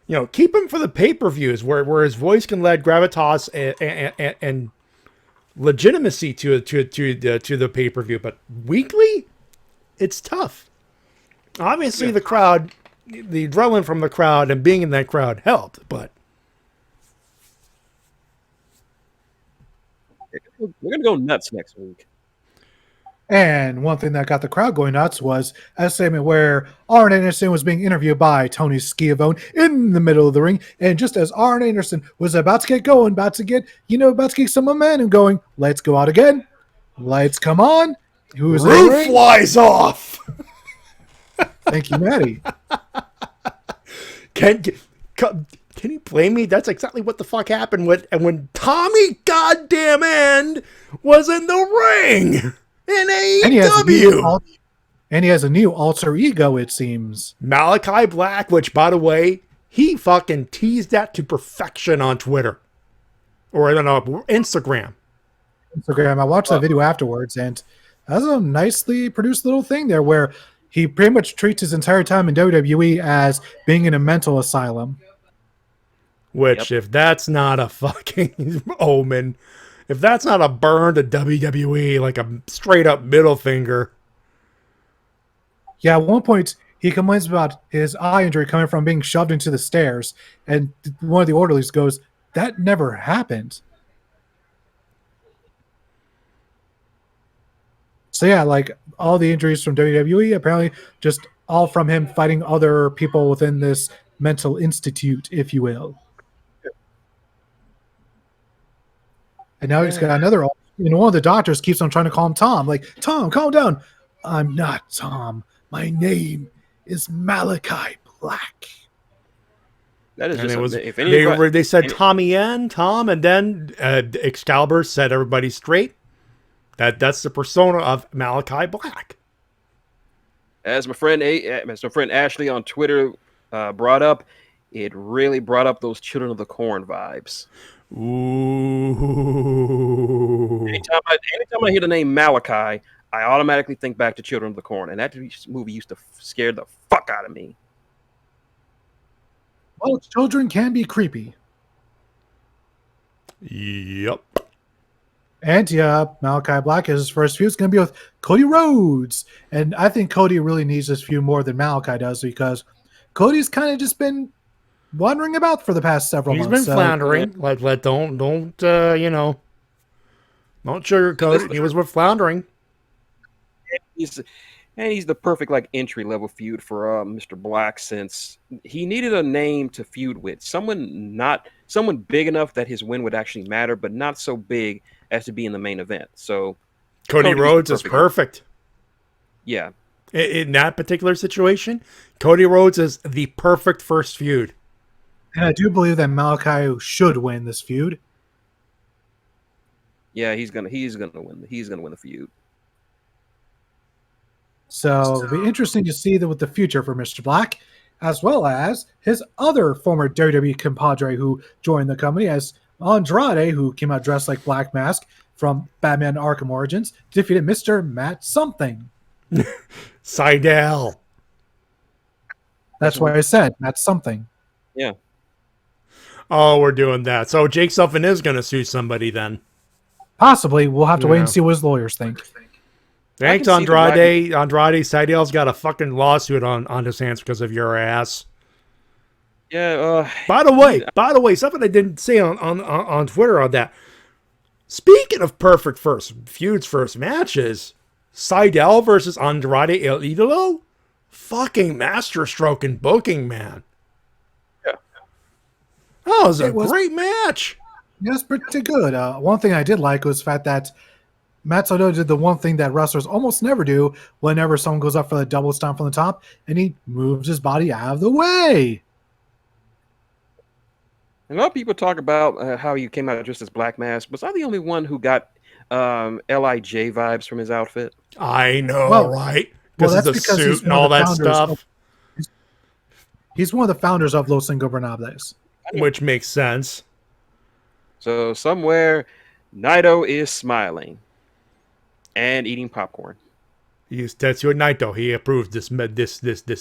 S1: You know, keep him for the pay-per-views where his voice can lend gravitas and legitimacy to the pay-per-view. But weekly, it's tough. Obviously, the crowd, the adrenaline from the crowd and being in that crowd helped, but
S7: we're gonna go nuts next week.
S6: And one thing that got the crowd going nuts was a segment where Arn Anderson was being interviewed by Tony Schiavone in the middle of the ring. And just as Arn Anderson was about to get going, about to get some momentum going, let's go out again. Lights come on. Who's in the
S1: roof
S6: ring?
S1: flies off.
S6: Thank you, Matty.
S1: Can you blame me? That's exactly what the fuck happened when Tommy Goddamn End was in the ring. In AEW.
S6: And he has a new alter ego, it seems.
S1: Malakai Black, which, by the way, he fucking teased that to perfection on Twitter. Or, I don't know, Instagram.
S6: I watched that video afterwards, and that's a nicely produced little thing there where he pretty much treats his entire time in WWE as being in a mental asylum.
S1: Which, if that's not a fucking omen... If that's not a burn to WWE, like a straight up middle finger.
S6: Yeah, at one point, he complains about his eye injury coming from being shoved into the stairs. And one of the orderlies goes, that never happened. So yeah, like all the injuries from WWE, apparently just all from him fighting other people within this mental institute, if you will. And now he's got another. One of the doctors keeps on trying to call him Tom. Like, Tom, calm down. I'm not Tom. My name is Malakai Black.
S7: That is
S1: and
S7: just
S1: it was,
S7: if anybody,
S1: they said Tommy N, Tom, and then Excalibur set everybody straight. That's the persona of Malakai Black.
S7: As my friend Ashley on Twitter brought up, it really brought up those Children of the Corn vibes.
S1: Ooh.
S7: Anytime I hear the name Malakai, I automatically think back to Children of the Corn, and that movie used to scare the fuck out of me.
S6: Well, children can be creepy.
S1: Yep.
S6: And yeah, Malakai Black, his first feud is going to be with Cody Rhodes. And I think Cody really needs this feud more than Malakai does, because Cody's kind of just been wandering about for the past several months.
S1: He's been floundering. Don't sugarcoat it. He was floundering.
S7: He's the perfect entry level feud for Mr. Black, since he needed a name to feud with, someone big enough that his win would actually matter, but not so big as to be in the main event. So
S1: Cody Rhodes is perfect.
S7: Yeah.
S1: In that particular situation, Cody Rhodes is the perfect first feud.
S6: And I do believe that Malakai should win this feud.
S7: Yeah, he's gonna win. He's gonna win the feud.
S6: So it'll be interesting to see with the future for Mr. Black, as well as his other former WWE compadre who joined the company, as Andrade, who came out dressed like Black Mask from Batman Arkham Origins, defeated Mr. Matt Something.
S1: Seidel.
S6: That's why I said Matt Something.
S7: Yeah.
S1: Oh, we're doing that. So Jake Sullivan is going to sue somebody then.
S6: Possibly. We'll have to wait
S1: Yeah.
S6: and see what his lawyers think.
S1: Thanks,
S7: can see the
S1: Andrade. Andrade Seidel's got a fucking lawsuit on his hands because of your ass.
S7: Yeah.
S1: By the way, something I didn't say on Twitter on that. Speaking of perfect first matches, Seidel versus Andrade El Idolo, fucking masterstroke in booking, man.
S7: Yeah.
S1: That was a
S6: It was-
S1: great match.
S6: It was pretty good. One thing I did like was the fact that Matt Sydal did the one thing that wrestlers almost never do whenever someone goes up for the double stomp from the top, and he moves his body out of the way.
S7: A lot of people talk about how he came out dressed as Black Mask. Was I the only one who got LIJ vibes from his outfit?
S1: I know,
S6: Well-
S1: right?
S6: well,
S1: Because of the
S6: that's because
S1: suit
S6: he's
S1: and
S6: one of
S1: all
S6: the
S1: that
S6: founders
S1: stuff,
S6: He's one of the founders of Los Ingobernables.
S1: which makes sense.
S7: So somewhere, Naito is smiling and eating popcorn.
S1: He's Tetsuya Naito. He approved this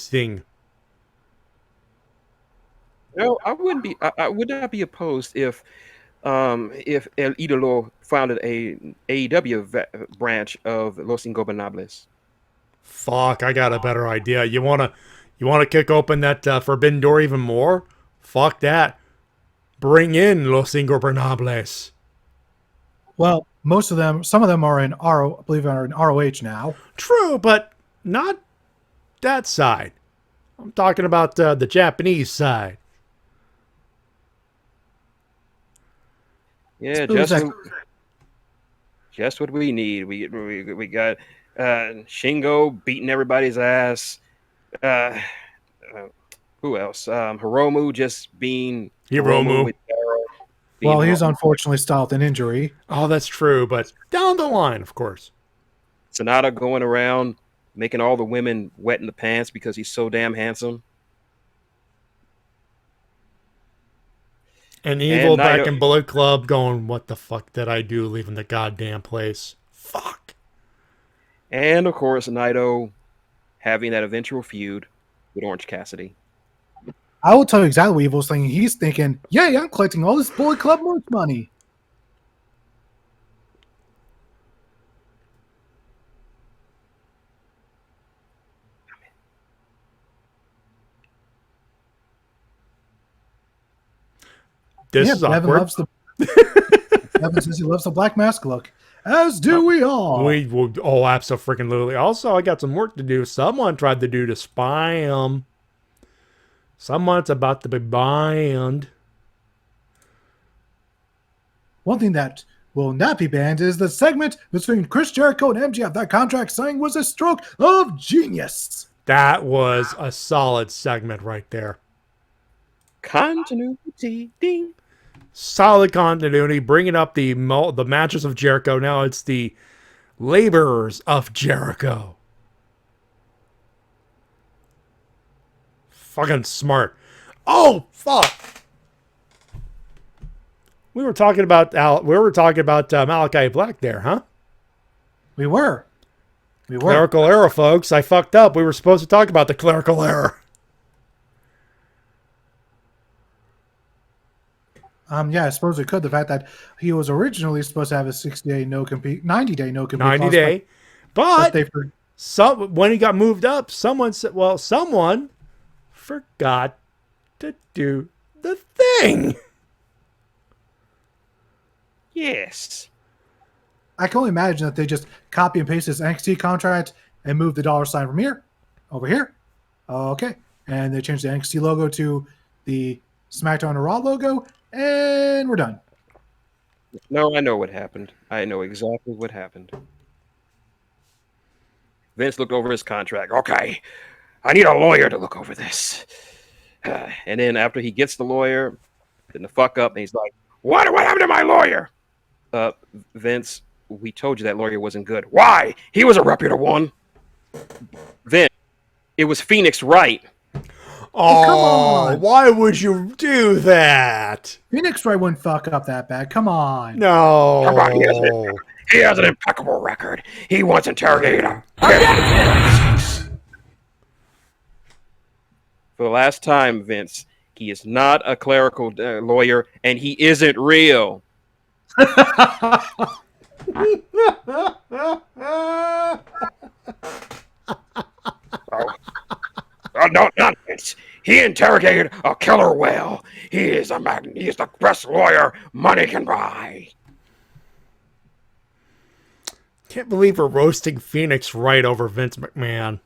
S1: thing.
S7: No, I wouldn't be. I would not be opposed if El Idolo founded a AEW branch of Los Ingobernables.
S1: Fuck, I got a better idea. You wanna kick open that forbidden door even more? Fuck that. Bring in Los Ingobernables.
S6: Well, most of them, some of them are in I believe are in ROH now.
S1: True, but not that side. I'm talking about the Japanese side.
S7: Yeah,
S6: Smooth
S7: just what we need. We got Shingo beating everybody's ass. Who else? Hiromu just being
S1: Hiromu.
S7: with Daryl.
S6: Well,
S7: being
S6: he's
S7: Hiromu.
S6: unfortunately styled an injury.
S1: Oh, that's true, but down the line, of course.
S7: Sonata going around making all the women wet in the pants because he's so damn handsome.
S1: And Evil back
S7: Naito-
S1: in Bullet Club going, what the fuck did I do leaving the goddamn place? Fuck.
S7: And of course, Naito having that eventual feud with Orange Cassidy.
S6: I will tell you exactly what Evil's thinking. He's thinking, yeah, I'm collecting all this Bullet Club merch money.
S1: This
S6: Yeah,
S1: is
S6: Devin
S1: awkward.
S6: loves the Devin says he loves the Black Mask look. As do we all.
S1: We will. Oh, absolutely. Also, I got some work to do. Someone tried to do to spy him. Someone's about to be banned.
S6: One thing that will not be banned is the segment between Chris Jericho and MJF. That contract signing was a stroke of genius.
S1: That was a solid segment right there.
S7: Continuity. Ding.
S1: Solid continuity, bringing up the matches of Jericho. Now it's the laborers of Jericho. Fucking smart. Oh fuck! We were talking about Malakai Black there, huh?
S6: We were.
S1: Clerical error, folks. I fucked up. We were supposed to talk about the clerical error.
S6: Yeah, I suppose we could. The fact that he was originally supposed to have a 60-day no compete, 90-day no compete,
S1: 90
S6: clause,
S1: day. But
S6: they
S1: when he got moved up, someone said, well, someone forgot to do the thing.
S7: Yes.
S6: I can only imagine that they just copy and paste his NXT contract and move the dollar sign from here over here. Okay. And they changed the NXT logo to the SmackDown and Raw logo, and we're done.
S7: No, I know what happened. I know exactly what happened. Vince looked over his contract. Okay, I need a lawyer to look over this. And then after he gets the lawyer, then the fuck up, and he's like, What happened to my lawyer? Vince, we told you that lawyer wasn't good. Why? He was a reputable one. Vince, it was Phoenix Wright.
S1: Oh,
S6: come on.
S1: Why would you do that?
S6: Phoenix Wright wouldn't fuck up that bad. Come on.
S1: No.
S11: Come on, he has an impeccable record. He once interrogated him.
S7: For the last time, Vince, He is not a clerical lawyer, and he isn't real.
S11: No nonsense. He interrogated a killer whale. He is the best lawyer money can buy.
S1: Can't believe we're roasting Phoenix right over Vince McMahon.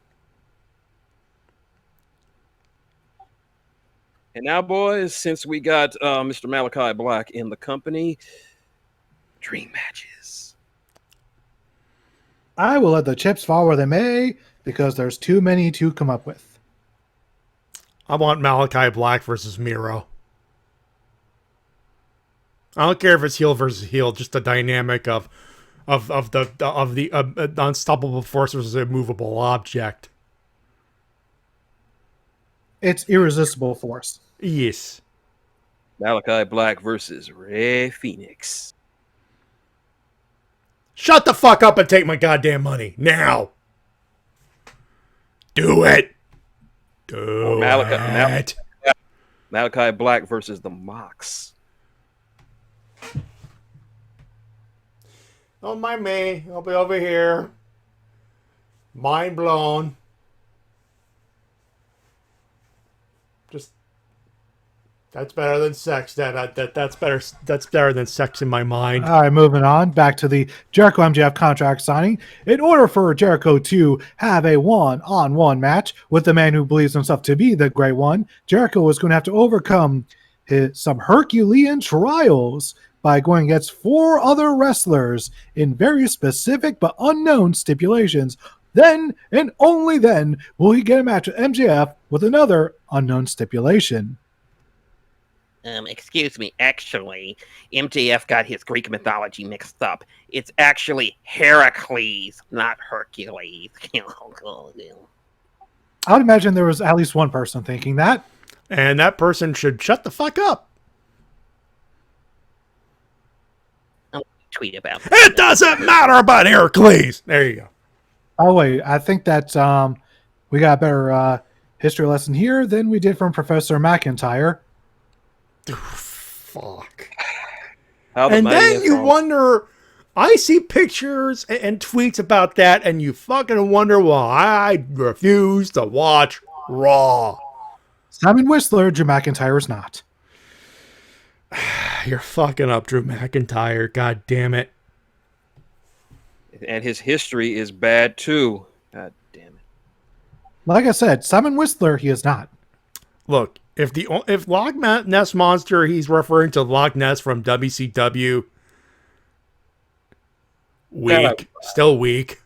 S7: And now, boys, since we got Mr. Malakai Black in the company, dream matches.
S6: I will let the chips fall where they may because there's too many to come up with.
S1: I want Malakai Black versus Miro. I don't care if it's heel versus heel, just the dynamic of the unstoppable force versus immovable object.
S6: It's irresistible force.
S1: Yes.
S7: Malakai Black versus Rey Fenix.
S1: Shut the fuck up and take my goddamn money now. Do it. Do it.
S7: Malakai Black versus the Mox.
S1: Don't mind me. I'll be over here. Mind blown. Just that's better than sex. That's better. That's better than sex in my mind.
S6: All right, moving on back to the Jericho MJF contract signing. In order for Jericho to have a one-on-one match with the man who believes himself to be the Great One, Jericho was going to have to overcome some Herculean trials by going against 4 other wrestlers in very specific but unknown stipulations. Then and only then will he get a match with MJF with another unknown stipulation.
S12: Excuse me, actually, MJF got his Greek mythology mixed up. It's actually Heracles, not Hercules.
S6: I would imagine there was at least one person thinking that.
S1: And that person should shut the fuck up.
S12: I'll tweet about it.
S1: It doesn't matter about Heracles. There you go.
S6: Oh, wait, I think that we got a better history lesson here than we did from Professor McIntyre.
S1: Fuck.
S7: And
S1: then you wonder, I see pictures and tweets about that, and you fucking wonder why I refuse to watch Raw.
S6: Simon Whistler, Drew McIntyre is not.
S1: You're fucking up, Drew McIntyre. God damn it.
S7: And his history is bad too. God damn it.
S6: Like I said, Simon Whistler, he is not.
S1: Look, if Loch Ness Monster, he's referring to Loch Ness from WCW. Weak. Still weak.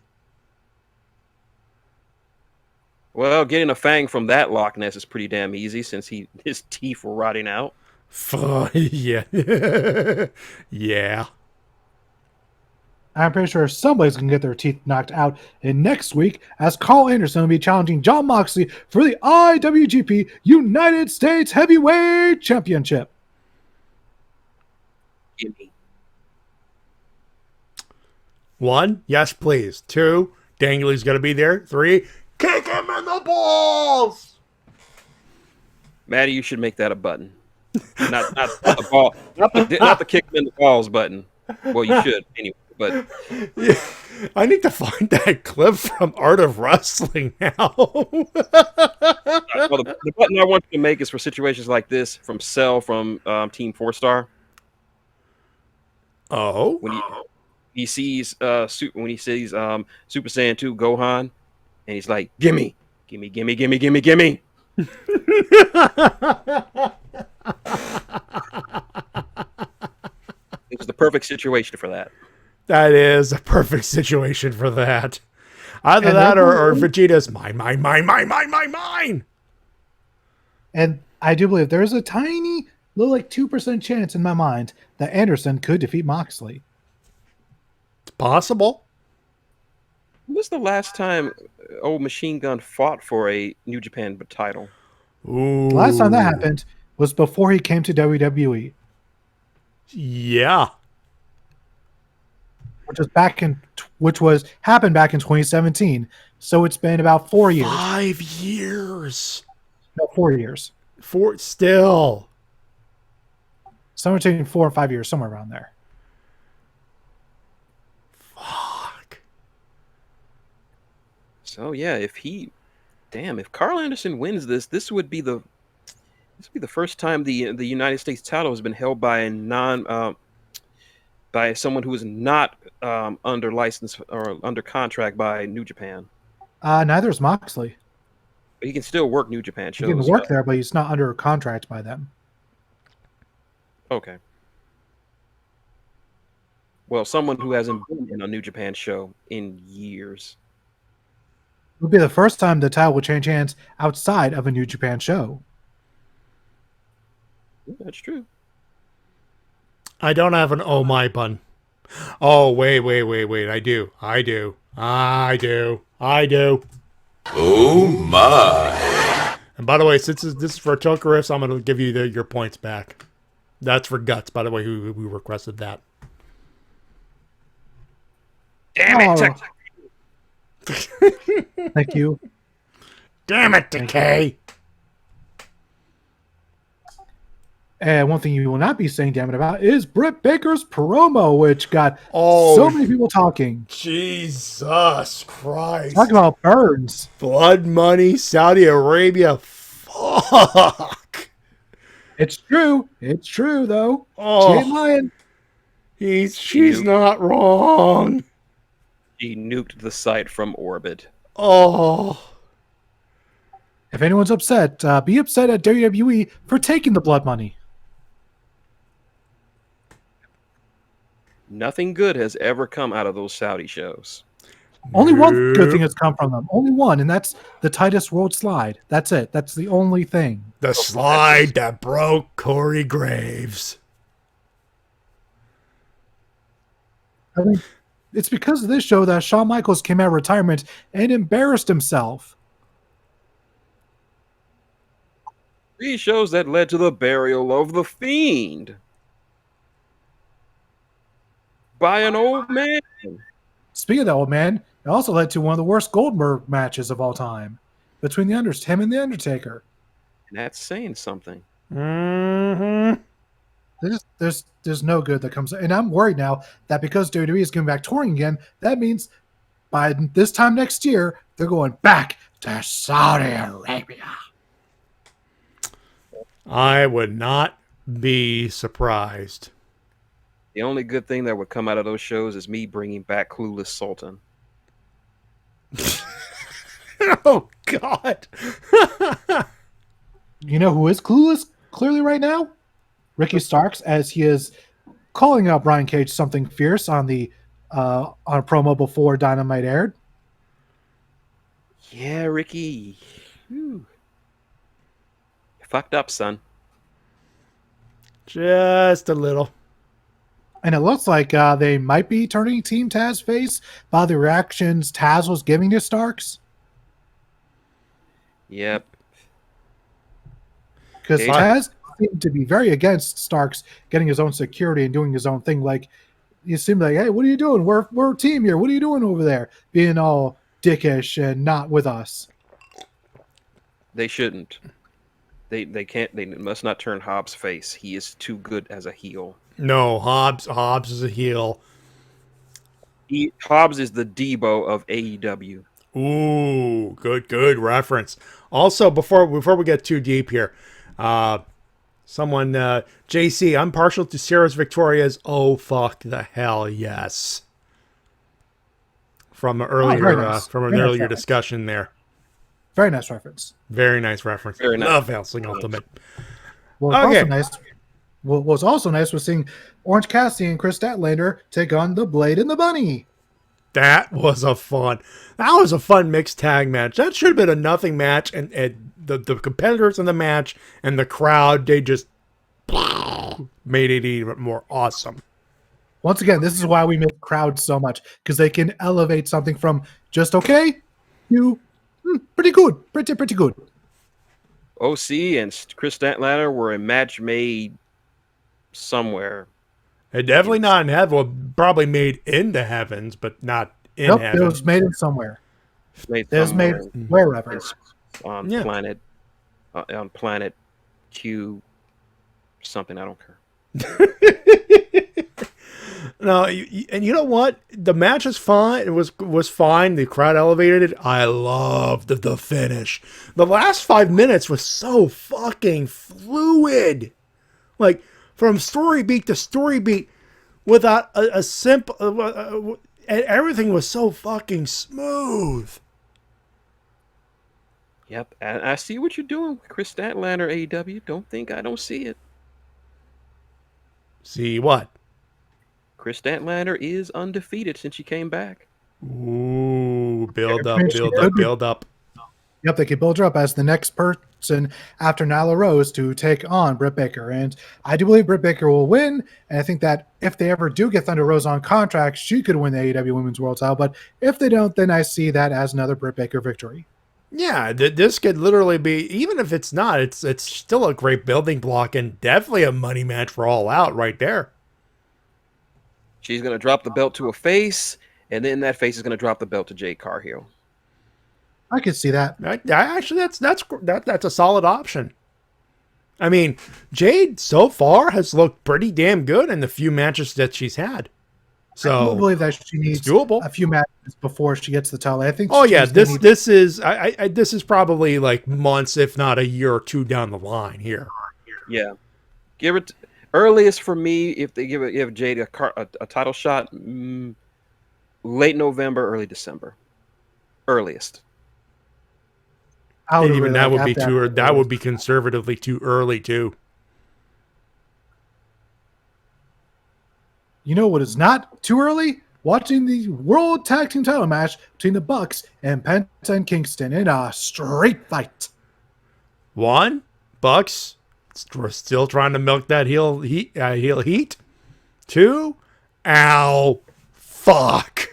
S7: Well, getting a fang from that Loch Ness is pretty damn easy since his teeth were rotting out.
S1: Yeah. Yeah.
S6: I'm pretty sure somebody's going to get their teeth knocked out in next week as Carl Anderson will be challenging Jon Moxley for the IWGP United States Heavyweight Championship.
S7: Gimme.
S1: 1, yes, please. 2, Dangly's going to be there. 3, kick him in the balls.
S7: Matty, you should make that a button. Not the ball, not the kick him in the balls button. Well, you should anyway. But
S1: yeah, I need to find that clip from Art of Wrestling now.
S7: Well, the button I want you to make is for situations like this from Cell from Team 4-Star.
S1: Oh,
S7: when he sees Super Saiyan 2 Gohan, and he's like, "Gimme, gimme, gimme, gimme, gimme, gimme." It was the perfect situation for that.
S1: That is a perfect situation for that. Either that or Vegeta's mine.
S6: And I do believe there's a tiny little 2% chance in my mind that Anderson could defeat Moxley.
S1: It's possible.
S7: When was the last time old Machine Gun fought for a New Japan title?
S1: Ooh.
S6: The last time that happened was before he came to WWE.
S1: Yeah.
S6: Which happened back in 2017. So it's been about 4 years.
S1: 5 years.
S6: No, 4 years.
S1: Still.
S6: Somewhere between 4 and 5 years, somewhere around there.
S1: Fuck.
S7: So yeah, if Carl Anderson wins this would be the first time the United States title has been held by a by someone who is not under license or under contract by New Japan.
S6: Neither is Moxley.
S7: But he can still work New Japan shows.
S6: He can work there, but he's not under contract by them.
S7: Okay. Well, someone who hasn't been in a New Japan show in years.
S6: It would be the first time the title would change hands outside of a New Japan show.
S7: That's true.
S1: I don't have an oh my bun. Oh, wait. I do.
S13: Oh my.
S1: And by the way, since this is for Toker Riffs, I'm going to give you your points back. That's for Guts, by the way, who requested that.
S12: Damn it,
S6: Thank you.
S1: Damn it, Decay.
S6: And one thing you will not be saying damn it about is Britt Baker's promo, which got so many people talking.
S1: Jesus Christ.
S6: Talking about burns.
S1: Blood money, Saudi Arabia. Fuck.
S6: It's true. It's true, though.
S1: Oh.
S6: She ain't lying.
S1: She's not wrong.
S7: He nuked the site from orbit.
S1: Oh.
S6: If anyone's upset, be upset at WWE for taking the blood money.
S7: Nothing good has ever come out of those Saudi shows.
S6: Only one good thing has come from them. Only one, and that's the Titus World Slide. That's it. That's the only thing.
S1: The slide that broke Corey Graves.
S6: I mean, it's because of this show that Shawn Michaels came out of retirement and embarrassed himself.
S7: 3 shows that led to the burial of the Fiend by an old man.
S6: Speaking of the old man, it also led to one of the worst Goldberg matches of all time between him and the Undertaker.
S7: And that's saying something.
S1: Mm-hmm.
S6: There's no good that comes, and I'm worried now that because WWE is going back touring again, that means by this time next year they're going back to Saudi Arabia.
S1: I would not be surprised.
S7: The only good thing that would come out of those shows is me bringing back Clueless Sultan.
S1: Oh, God.
S6: You know who is clueless clearly right now? Ricky Starks, as he is calling out Brian Cage something fierce on a promo before Dynamite aired.
S7: Yeah, Ricky. Whew. You fucked up, son.
S1: Just a little.
S6: And it looks like they might be turning Team Taz face by the reactions Taz was giving to Starks.
S7: Yep.
S6: Because Taz seemed to be very against Starks getting his own security and doing his own thing. Like, you seem like, hey, what are you doing? We're a team here. What are you doing over there? Being all dickish and not with us.
S7: They shouldn't. They can't. They must not turn Hobbs' face. He is too good as a heel.
S1: No, Hobbs is a heel.
S7: Hobbs is the Debo of AEW.
S1: Ooh, good reference. Also, before we get too deep here, someone, JC, I'm partial to Sarah's Victoria's "Oh fuck the hell yes" from earlier discussion there.
S6: Very nice reference.
S1: Very nice reference.
S7: Very nice.
S1: Love Helsing Ultimate.
S6: Well, also nice. What was also nice was seeing Orange Cassidy and Chris Statlander take on the Blade and the Bunny.
S1: That was a fun mixed tag match. That should have been a nothing match, and the competitors in the match and the crowd, they just made it even more awesome.
S6: Once again, this is why we miss crowds so much, because they can elevate something from just okay to pretty good, pretty good.
S7: OC and Chris Statlander were a match made somewhere.
S1: It definitely not in heaven. Well, probably made in the heavens, but not in heaven.
S6: It was made in somewhere.
S7: It
S6: was made wherever.
S7: On planet Q something. I don't care.
S1: No, and you know what? The match is fine. It was fine. The crowd elevated it. I loved the finish. The last 5 minutes was so fucking fluid. Like, from story beat to story beat, without a simple... everything was so fucking smooth.
S7: Yep, I see what you're doing, Chris Statlander, AEW. Don't think I don't see it.
S1: See what?
S7: Chris Statlander is undefeated since she came back.
S1: Ooh, build up.
S6: Yep, they could build her up as the next person after Nyla Rose to take on Britt Baker. And I do believe Britt Baker will win. And I think that if they ever do get Thunder Rose on contract, she could win the AEW Women's World title. But if they don't, then I see that as another Britt Baker victory.
S1: Yeah, this could literally be, even if it's not, it's still a great building block and definitely a money match for All Out right there.
S7: She's going to drop the belt to a face, and then that face is going to drop the belt to Jade Cargill.
S6: I could see that.
S1: Actually, that's a solid option. I mean, Jade so far has looked pretty damn good in the few matches that she's had. So
S6: I believe that she needs a few matches before she gets the title. I think.
S1: Oh yeah, this is probably like months, if not a year or two down the line here.
S7: Yeah, give it earliest for me if they give Jade a title shot, late November, early December, earliest.
S1: And even that would be too. That would be conservatively too early too.
S6: You know what is not too early? Watching the World Tag Team title match between the Bucks and Penta and Kingston in a straight fight.
S1: Bucks still trying to milk that heel heat. 2, ow, fuck.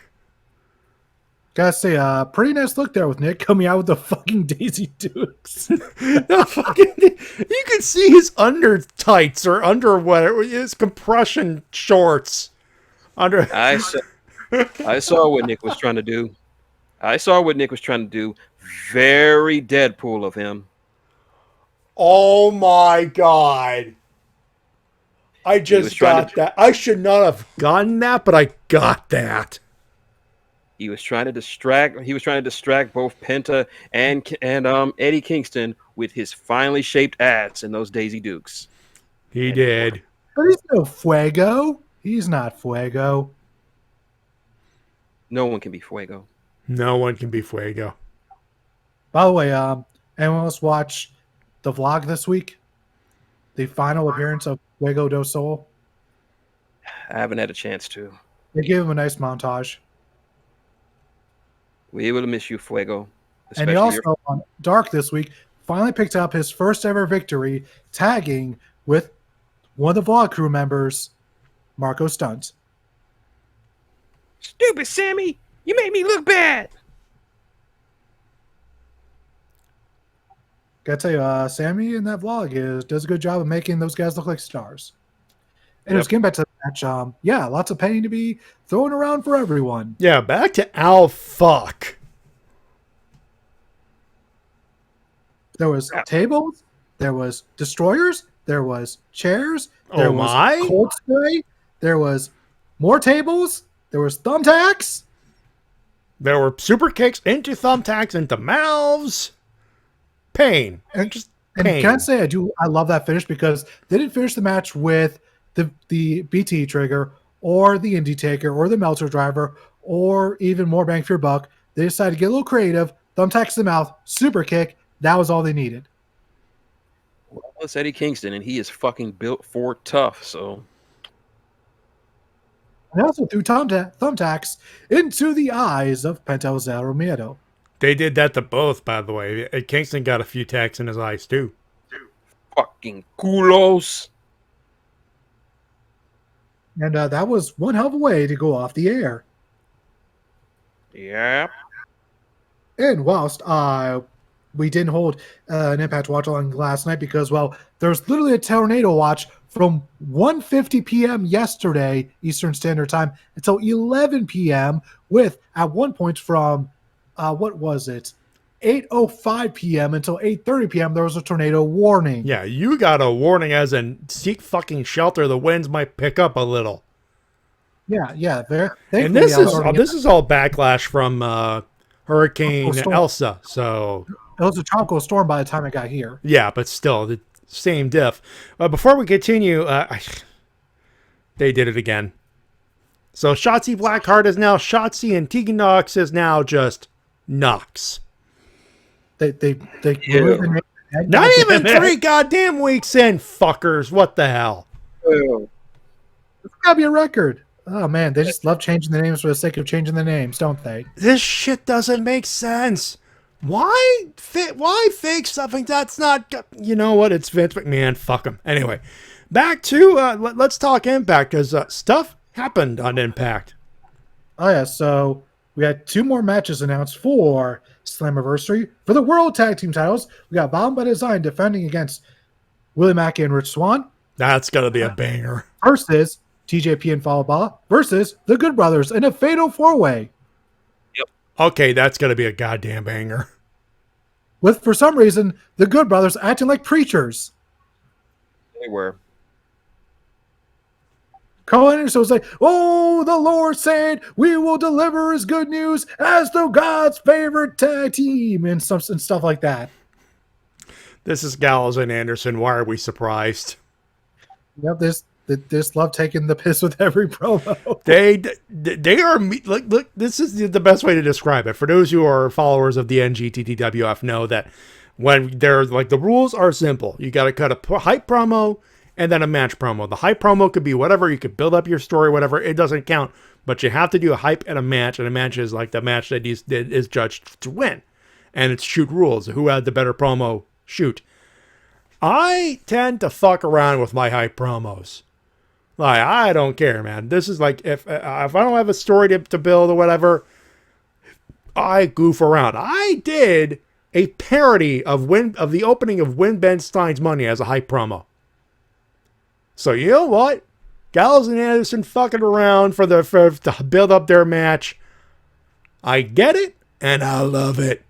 S6: Gotta say, pretty nice look there with Nick coming out with the fucking Daisy Dukes.
S1: You can see his under tights or under whatever, his compression shorts.
S7: I saw what Nick was trying to do. Very Deadpool of him.
S1: Oh my god. I just got that. I should not have gotten that, but I got that.
S7: He was trying to distract both Penta and Eddie Kingston with his finely shaped ass in those Daisy Dukes.
S1: He did.
S6: But he's no Fuego. He's not Fuego.
S7: No one can be Fuego.
S1: No one can be Fuego.
S6: By the way, anyone else watch the vlog this week? The final appearance of Fuego do Sol?
S7: I haven't had a chance to.
S6: They gave him a nice montage.
S7: We will miss you, Fuego.
S6: And he also, on Dark this week, finally picked up his first ever victory, tagging with one of the vlog crew members, Marco Stunt.
S11: Stupid Sammy! You made me look bad!
S6: Gotta tell you, Sammy in that vlog does a good job of making those guys look like stars. And it was getting back to the match. Yeah, lots of pain to be thrown around for everyone.
S1: Yeah, back to Al Fuck.
S6: There was tables, there was destroyers, there was chairs, there was cold spray, there was more tables, there was thumbtacks.
S1: There were super kicks into thumbtacks into mouths. Pain. And just pain.
S6: And can I say I love that finish because they didn't finish the match with the BT trigger or the Indie Taker or the Meltzer Driver or even more bang for your buck. They decided to get a little creative, thumbtacks to the mouth, super kick. That was all they needed.
S7: Well, it's Eddie Kingston, and he is fucking built for tough, so.
S6: And also threw thumbtacks into the eyes of Penta El Zero Miedo.
S1: They did that to both, by the way. Kingston got a few tacks in his eyes, too.
S7: Fucking culos.
S6: And that was one hell of a way to go off the air.
S7: Yeah.
S6: And whilst we didn't hold an Impact watch along last night because, well, there's literally a tornado watch from 1:50 p.m. yesterday Eastern Standard Time until 11 p.m. with, at one point from, what was it? 8:05 p.m. until 8:30 p.m. there was a tornado warning.
S1: Yeah, you got a warning as in seek fucking shelter. The winds might pick up a little.
S6: Yeah.
S1: And this is all backlash from Hurricane Elsa. So
S6: it was a tropical storm by the time it got here.
S1: Yeah, but still the same diff. Before we continue, they did it again. So Shotzi Blackheart is now Shotzi, and Tegan Knox is now just Knox.
S6: They removed the name.
S1: Not even 3 goddamn weeks in, fuckers. What the hell?
S6: It's gotta be a record. Oh man, they just love changing the names for the sake of changing the names, don't they?
S1: This shit doesn't make sense. Why fake something that's not? You know what? It's Vince McMahon. Fuck him. Anyway, back to let's talk Impact, because stuff happened on Impact.
S6: Oh yeah, so we had 2 more matches announced for Slammiversary. For the World Tag Team titles, we got Bound by Design defending against Willie Mack and Rich Swann.
S1: That's gonna be a banger.
S6: Versus TJP and Fallah Bahh versus the Good Brothers in a fatal 4-way.
S1: Okay, that's gonna be a goddamn banger.
S6: With, for some reason, the Good Brothers acting like preachers.
S7: They were.
S6: Carl Anderson was like, "Oh, the Lord said we will deliver his good news as the God's favorite tag team," and stuff like that.
S1: This is Gallows and Anderson. Why are we surprised?
S6: Yep, this love taking the piss with every promo.
S1: They are look. This is the best way to describe it. For those who are followers of the NGTTWF, know that when they're like, the rules are simple. You got to cut a hype promo and then a match promo. The hype promo could be whatever. You could build up your story, whatever. It doesn't count. But you have to do a hype and a match, and a match is like the match that is judged to win. And it's shoot rules. Who had the better promo? Shoot. I tend to fuck around with my hype promos. Like, I don't care, man. This is like, if I don't have a story to build or whatever, I goof around. I did a parody of the opening of Win Ben Stein's Money as a hype promo. So you know what? Gallows and Anderson fucking around to build up their match. I get it, and I love it.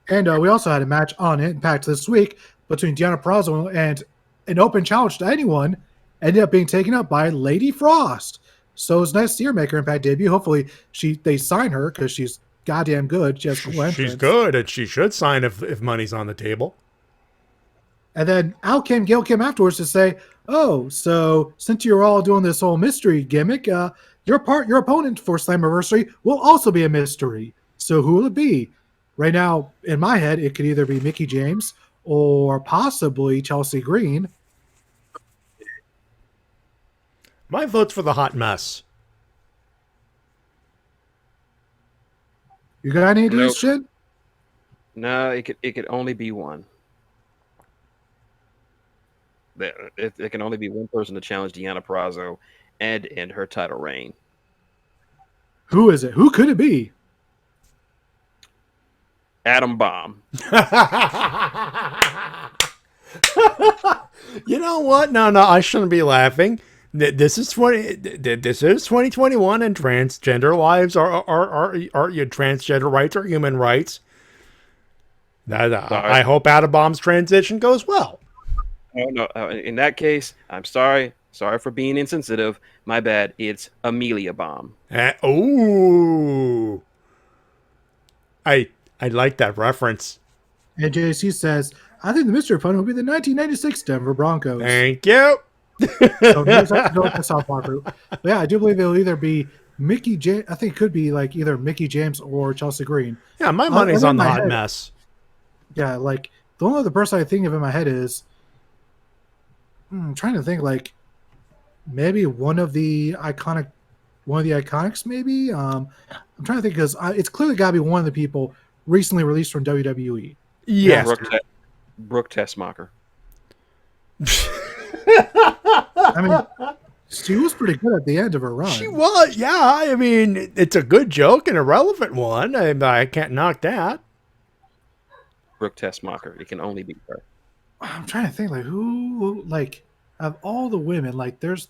S6: And we also had a match on Impact this week between Deonna Purrazzo and an open challenge to anyone ended up being taken up by Lady Frost. So it's nice to see her make her Impact debut. Hopefully they sign her because she's goddamn good.
S1: She's good, and she should sign if money's on the table.
S6: And then out came Gail Kim afterwards to say, "Oh, so since you're all doing this whole mystery gimmick, your opponent for Slammiversary will also be a mystery. So who will it be?" Right now, in my head, it could either be Mickie James or possibly Chelsea Green.
S1: My vote's for the Hot Mess.
S6: You got any to this shit?
S7: No, it could only be one. It can only be one person to challenge Deonna Purrazzo and end her title reign.
S6: Who is it? Who could it be?
S7: Adam Bomb.
S1: You know what? No, I shouldn't be laughing. This is 2021, and transgender lives are your transgender rights are human rights. I hope Adam Bomb's transition goes well.
S7: No. In that case, I'm sorry. Sorry for being insensitive. My bad. It's Amelia Bomb.
S1: Ooh. I like that reference.
S6: And JC says, "I think the mystery opponent will be the 1996 Denver Broncos."
S1: Thank you.
S6: So here's the softball group. But yeah, I do believe it'll either be Mickie James. I think it could be like either Mickie James or Chelsea Green.
S1: Yeah, my money's on the Hot Mess.
S6: Yeah, like the only other person I think of in my head is I'm trying to think, like maybe one of the Iconics. Maybe I'm trying to think because it's clearly got to be one of the people recently released from WWE.
S1: Yes,
S7: Brooke Tessmacher.
S6: I mean, she was pretty good at the end of her run.
S1: She was, yeah. I mean, it's a good joke and a relevant one. I can't knock that.
S7: Brooke Tessmacher. It can only be her.
S6: I'm trying to think, like who, like of all the women, like there's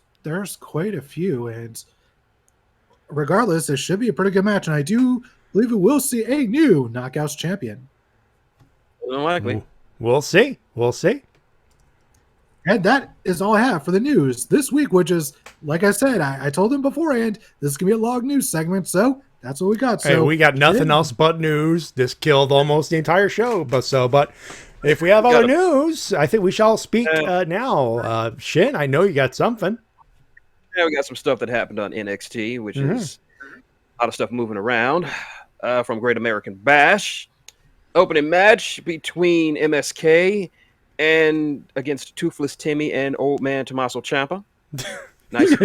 S6: quite a few, and regardless, it should be a pretty good match, and I do believe we will see a new Knockouts champion.
S7: Unlikely.
S1: We'll see. We'll see.
S6: And that is all I have for the news this week, which is, like I said, I told them beforehand, this is going to be a long news segment, so that's what we got. So
S1: hey, we got nothing else but news. This killed almost the entire show. But if we have other news, I think we shall speak now. Shin, I know you got something.
S7: Yeah, we got some stuff that happened on NXT, which is a lot of stuff moving around from Great American Bash. Opening match between MSK and against Toothless Timmy and Old Man Tommaso Ciampa. Nice.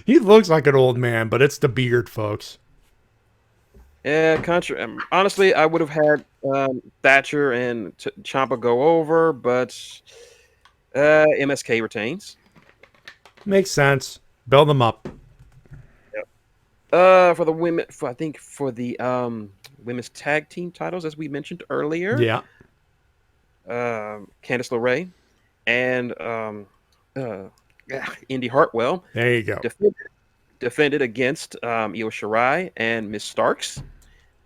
S1: He looks like an old man, but it's the beard, folks.
S7: Yeah, honestly, I would have had Thatcher and Ciampa go over, but MSK retains.
S1: Makes sense. Build them up.
S7: Yep. For the women, for the women's tag team titles, as we mentioned earlier.
S1: Yeah.
S7: Candice LeRae and Indy Hartwell.
S1: There you go.
S7: Defended against Io Shirai and Miss Starks.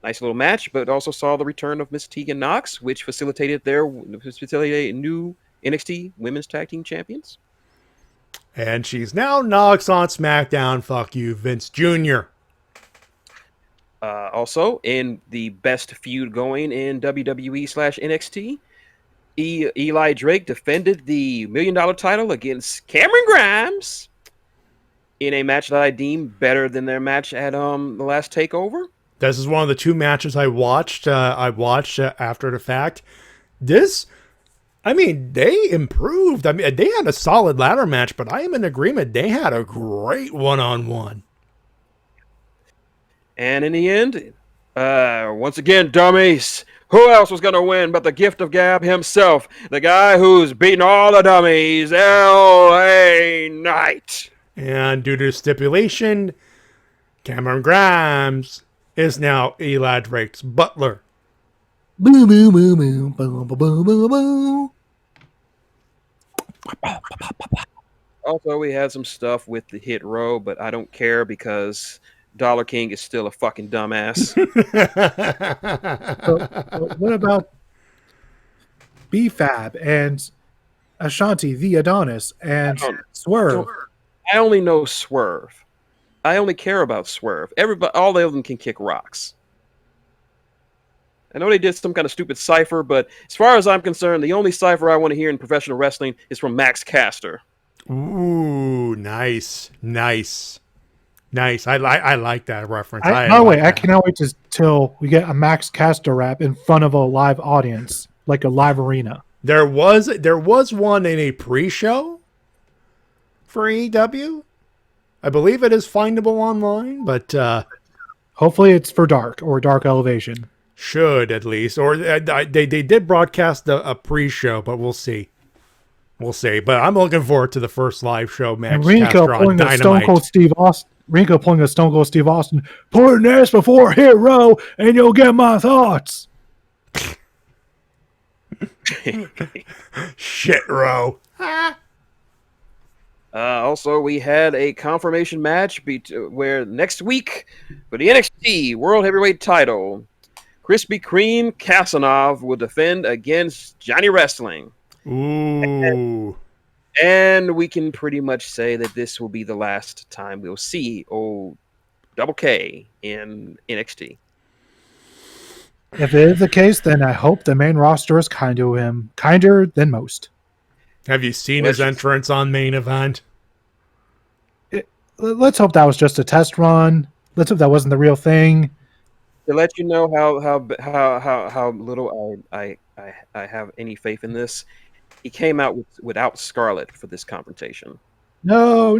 S7: Nice little match, but also saw the return of Miss Tegan Knox, which facilitated new NXT Women's Tag Team Champions.
S1: And she's now Knox on SmackDown. Fuck you, Vince Jr.
S7: Also, in the best feud going in WWE/NXT, Eli Drake defended the $1 million title against Cameron Grimes in a match that I deem better than their match at the last TakeOver.
S1: This is one of the two matches I watched. After the fact. They improved. I mean, they had a solid ladder match, but I am in agreement. They had a great one-on-one.
S7: And in the end, once again, dummies, who else was going to win but the gift of gab himself, the guy who's beaten all the dummies, L.A. Knight.
S1: And due to stipulation, Cameron Grimes is now Eli Drake's butler.
S6: Boo, boo, boo, boo, boo, boo, boo, boo, boo.
S7: Also, we had some stuff with the Hit Row, but I don't care because Dollar King is still a fucking dumbass.
S6: So what about B-Fab and Ashanti, the Adonis, and Swerve?
S7: I only know Swerve. I only care about Swerve. All of them can kick rocks. I know they did some kind of stupid cipher, but as far as I'm concerned, the only cipher I want to hear in professional wrestling is from Max Caster.
S1: Ooh, nice. I like that reference.
S6: I cannot wait till we get a Max Caster rap in front of a live audience, like a live arena.
S1: There was one in a pre-show for AEW. I believe it is findable online, but
S6: hopefully it's for Dark or Dark Elevation.
S1: Should at least, or they did broadcast a pre-show, but we'll see. But I'm looking forward to the first live show match.
S6: Rinko pulling a Stone Cold Steve Austin. Put an S before Hero, and you'll get my thoughts.
S1: Shit, Ro.
S7: Also, we had a confirmation match where next week for the NXT World Heavyweight title, Krispy Kreme Kasanov will defend against Johnny Wrestling.
S1: Ooh.
S7: And we can pretty much say that this will be the last time we'll see old Double K in NXT.
S6: If it is the case, then I hope the main roster is kind to him, kinder than most.
S1: Have you seen his entrance on Main Event?
S6: Let's hope that was just a test run. Let's hope that wasn't the real thing.
S7: To let you know how little I have any faith in this, he came out without Scarlett for this confrontation.
S6: No.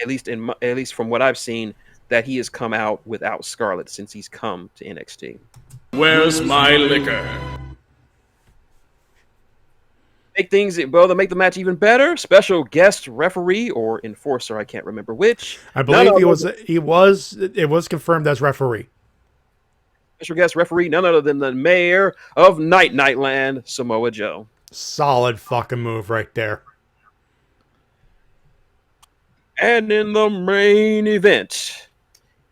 S7: At least from what I've seen, that he has come out without Scarlett since he's come to NXT.
S13: Where's my liquor?
S7: To make the match even better, special guest referee or enforcer, I can't remember which.
S1: I believe it was confirmed as referee.
S7: Special guest referee, none other than the mayor of Nightland, Samoa Joe.
S1: Solid fucking move right there.
S7: And in the main event,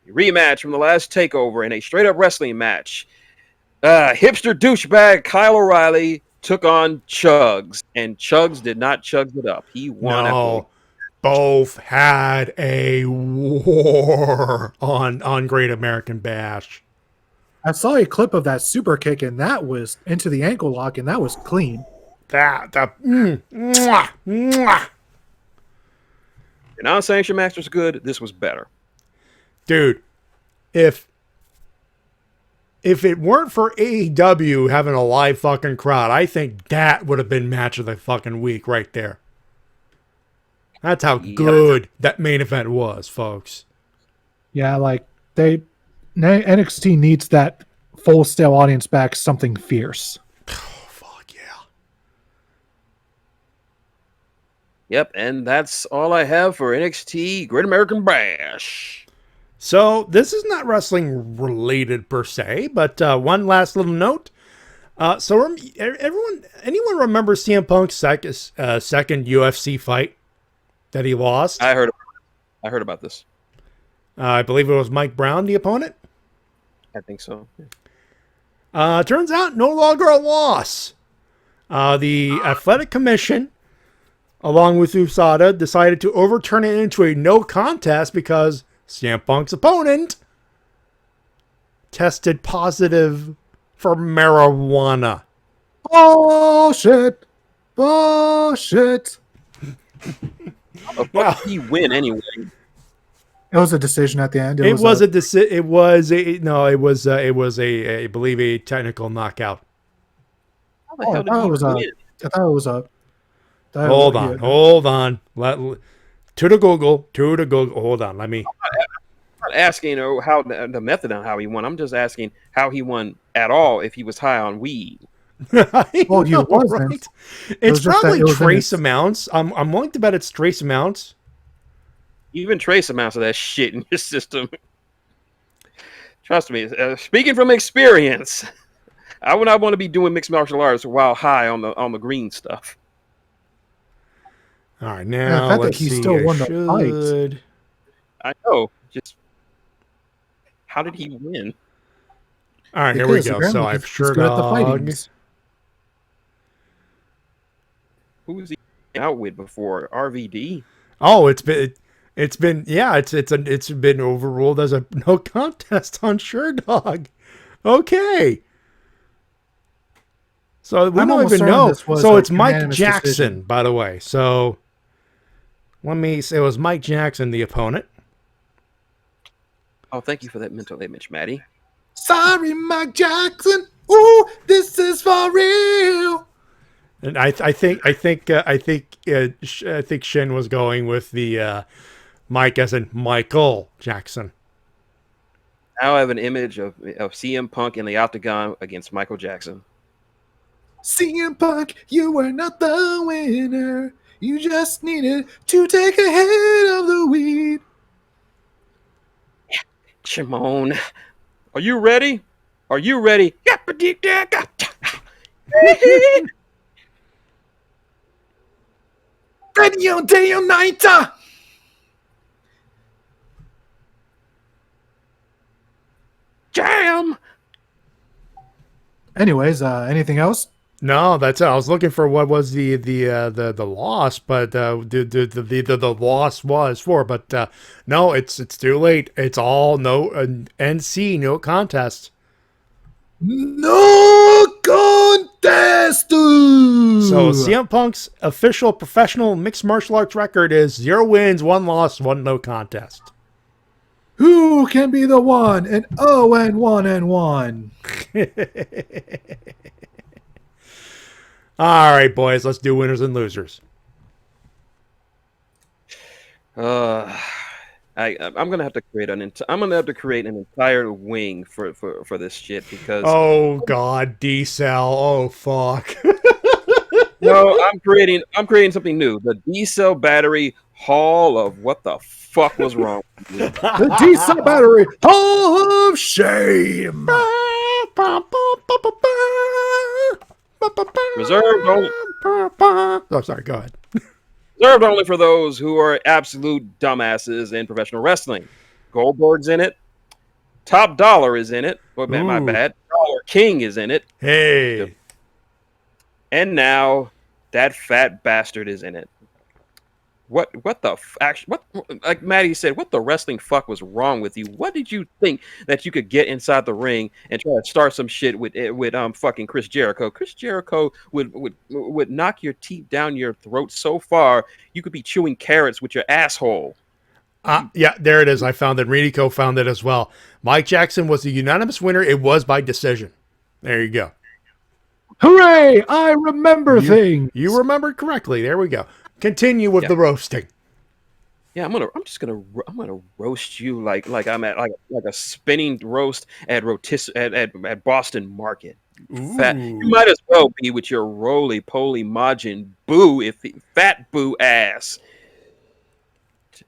S7: rematch from the last takeover in a straight up wrestling match. Hipster douchebag Kyle O'Reilly took on Chugs, and Chugs did not chug it up. He won.
S1: No, both had a war on Great American Bash.
S6: I saw a clip of that super kick, and that was into the ankle lock, and that was clean.
S1: Mwah.
S7: You're not saying your match was good. This was better.
S1: Dude, if it weren't for AEW having a live fucking crowd, I think that would have been match of the fucking week right there. That's how good that main event was, folks.
S6: Yeah, like NXT needs that full scale audience back, something fierce.
S7: Yep, and that's all I have for NXT Great American Bash.
S1: So this is not wrestling related per se, but one last little note. So anyone remember CM Punk's second UFC fight that he lost?
S7: I heard about this.
S1: I believe it was Mike Brown, the opponent.
S7: I think so.
S1: Turns out no longer a loss. The Athletic Commission, along with USADA, decided to overturn it into a no contest because CM Punk's opponent tested positive for marijuana.
S6: Bullshit. Bullshit.
S7: How did he win anyway?
S6: It was a decision at the end.
S1: It was I believe a technical knockout.
S7: How the hell did he win?
S6: I thought it was a.
S1: Hold on. To the Google. Hold on. Let me.
S7: I'm not asking how the method on how he won. I'm just asking how he won at all if he was high on weed.
S6: Well, you wasn't.
S1: Right? It's probably trace amounts. I'm willing to bet it's trace amounts.
S7: Even trace amounts of that shit in your system. Trust me. Speaking from experience, I would not want to be doing mixed martial arts while high on the green stuff.
S1: All right, now let's see.
S6: Still won the
S7: I know. Just how did he win?
S1: All right, here we go. So I've sure
S7: Who was he out with before? RVD?
S1: Oh, it's been overruled as a no contest on Sherdog. Okay. So we don't even know. So it's Mike Jackson, by the way. So let me say it was Mike Jackson, the opponent.
S7: Oh, thank you for that mental image, Matty.
S6: Sorry, Mike Jackson. Ooh, this is for real.
S1: And I think Shin was going with the Mike as in Michael Jackson.
S7: Now I have an image of CM Punk in the octagon against Michael Jackson.
S6: CM Punk, you were not the winner. You just needed to take a hit of the weed.
S7: Shimon, are you ready? Are you ready?
S6: Radio day or night.
S7: Jam.
S6: Anyways, anything else?
S1: No, that's it. I was looking for what was the loss, but the loss was for, but no, it's too late. It's all no NC, no contest.
S6: No contest.
S1: So CM Punk's official professional mixed martial arts record is 0 wins, 1 loss, 1 no contest.
S6: Who can be the 1 and 0 and 1 and 1?
S1: All right, boys, let's do winners and losers.
S7: I'm gonna have to create an entire wing for this shit because
S1: oh god, D-Cell, oh fuck.
S7: No, I'm creating something new. The D-Cell Battery Hall of what the fuck was wrong with you?
S6: The D-Cell Battery Hall of Shame.
S7: Reserved only.
S1: Oh, sorry, go ahead.
S7: Reserved only for those who are absolute dumbasses in professional wrestling. Goldberg's in it. Top Dollar is in it. Well, my
S1: Ooh.
S7: bad. Dollar King is in it.
S1: Hey.
S7: And now that fat bastard is in it. What the actually, what, like Matty said, what the wrestling fuck was wrong with you? What did you think that you could get inside the ring and try to start some shit with fucking Chris Jericho? Chris Jericho would knock your teeth down your throat so far you could be chewing carrots with your asshole.
S1: Yeah, there it is. I found it. Rico found it as well. Mike Jackson was the unanimous winner. It was by decision. There you go.
S6: Hooray! I remember things.
S1: You remembered correctly. There we go. Continue with the roasting.
S7: Yeah, I'm gonna roast you like I'm at like a spinning roast at Boston Market. Fat, you might as well be with your roly poly Majin Buu fat Boo ass.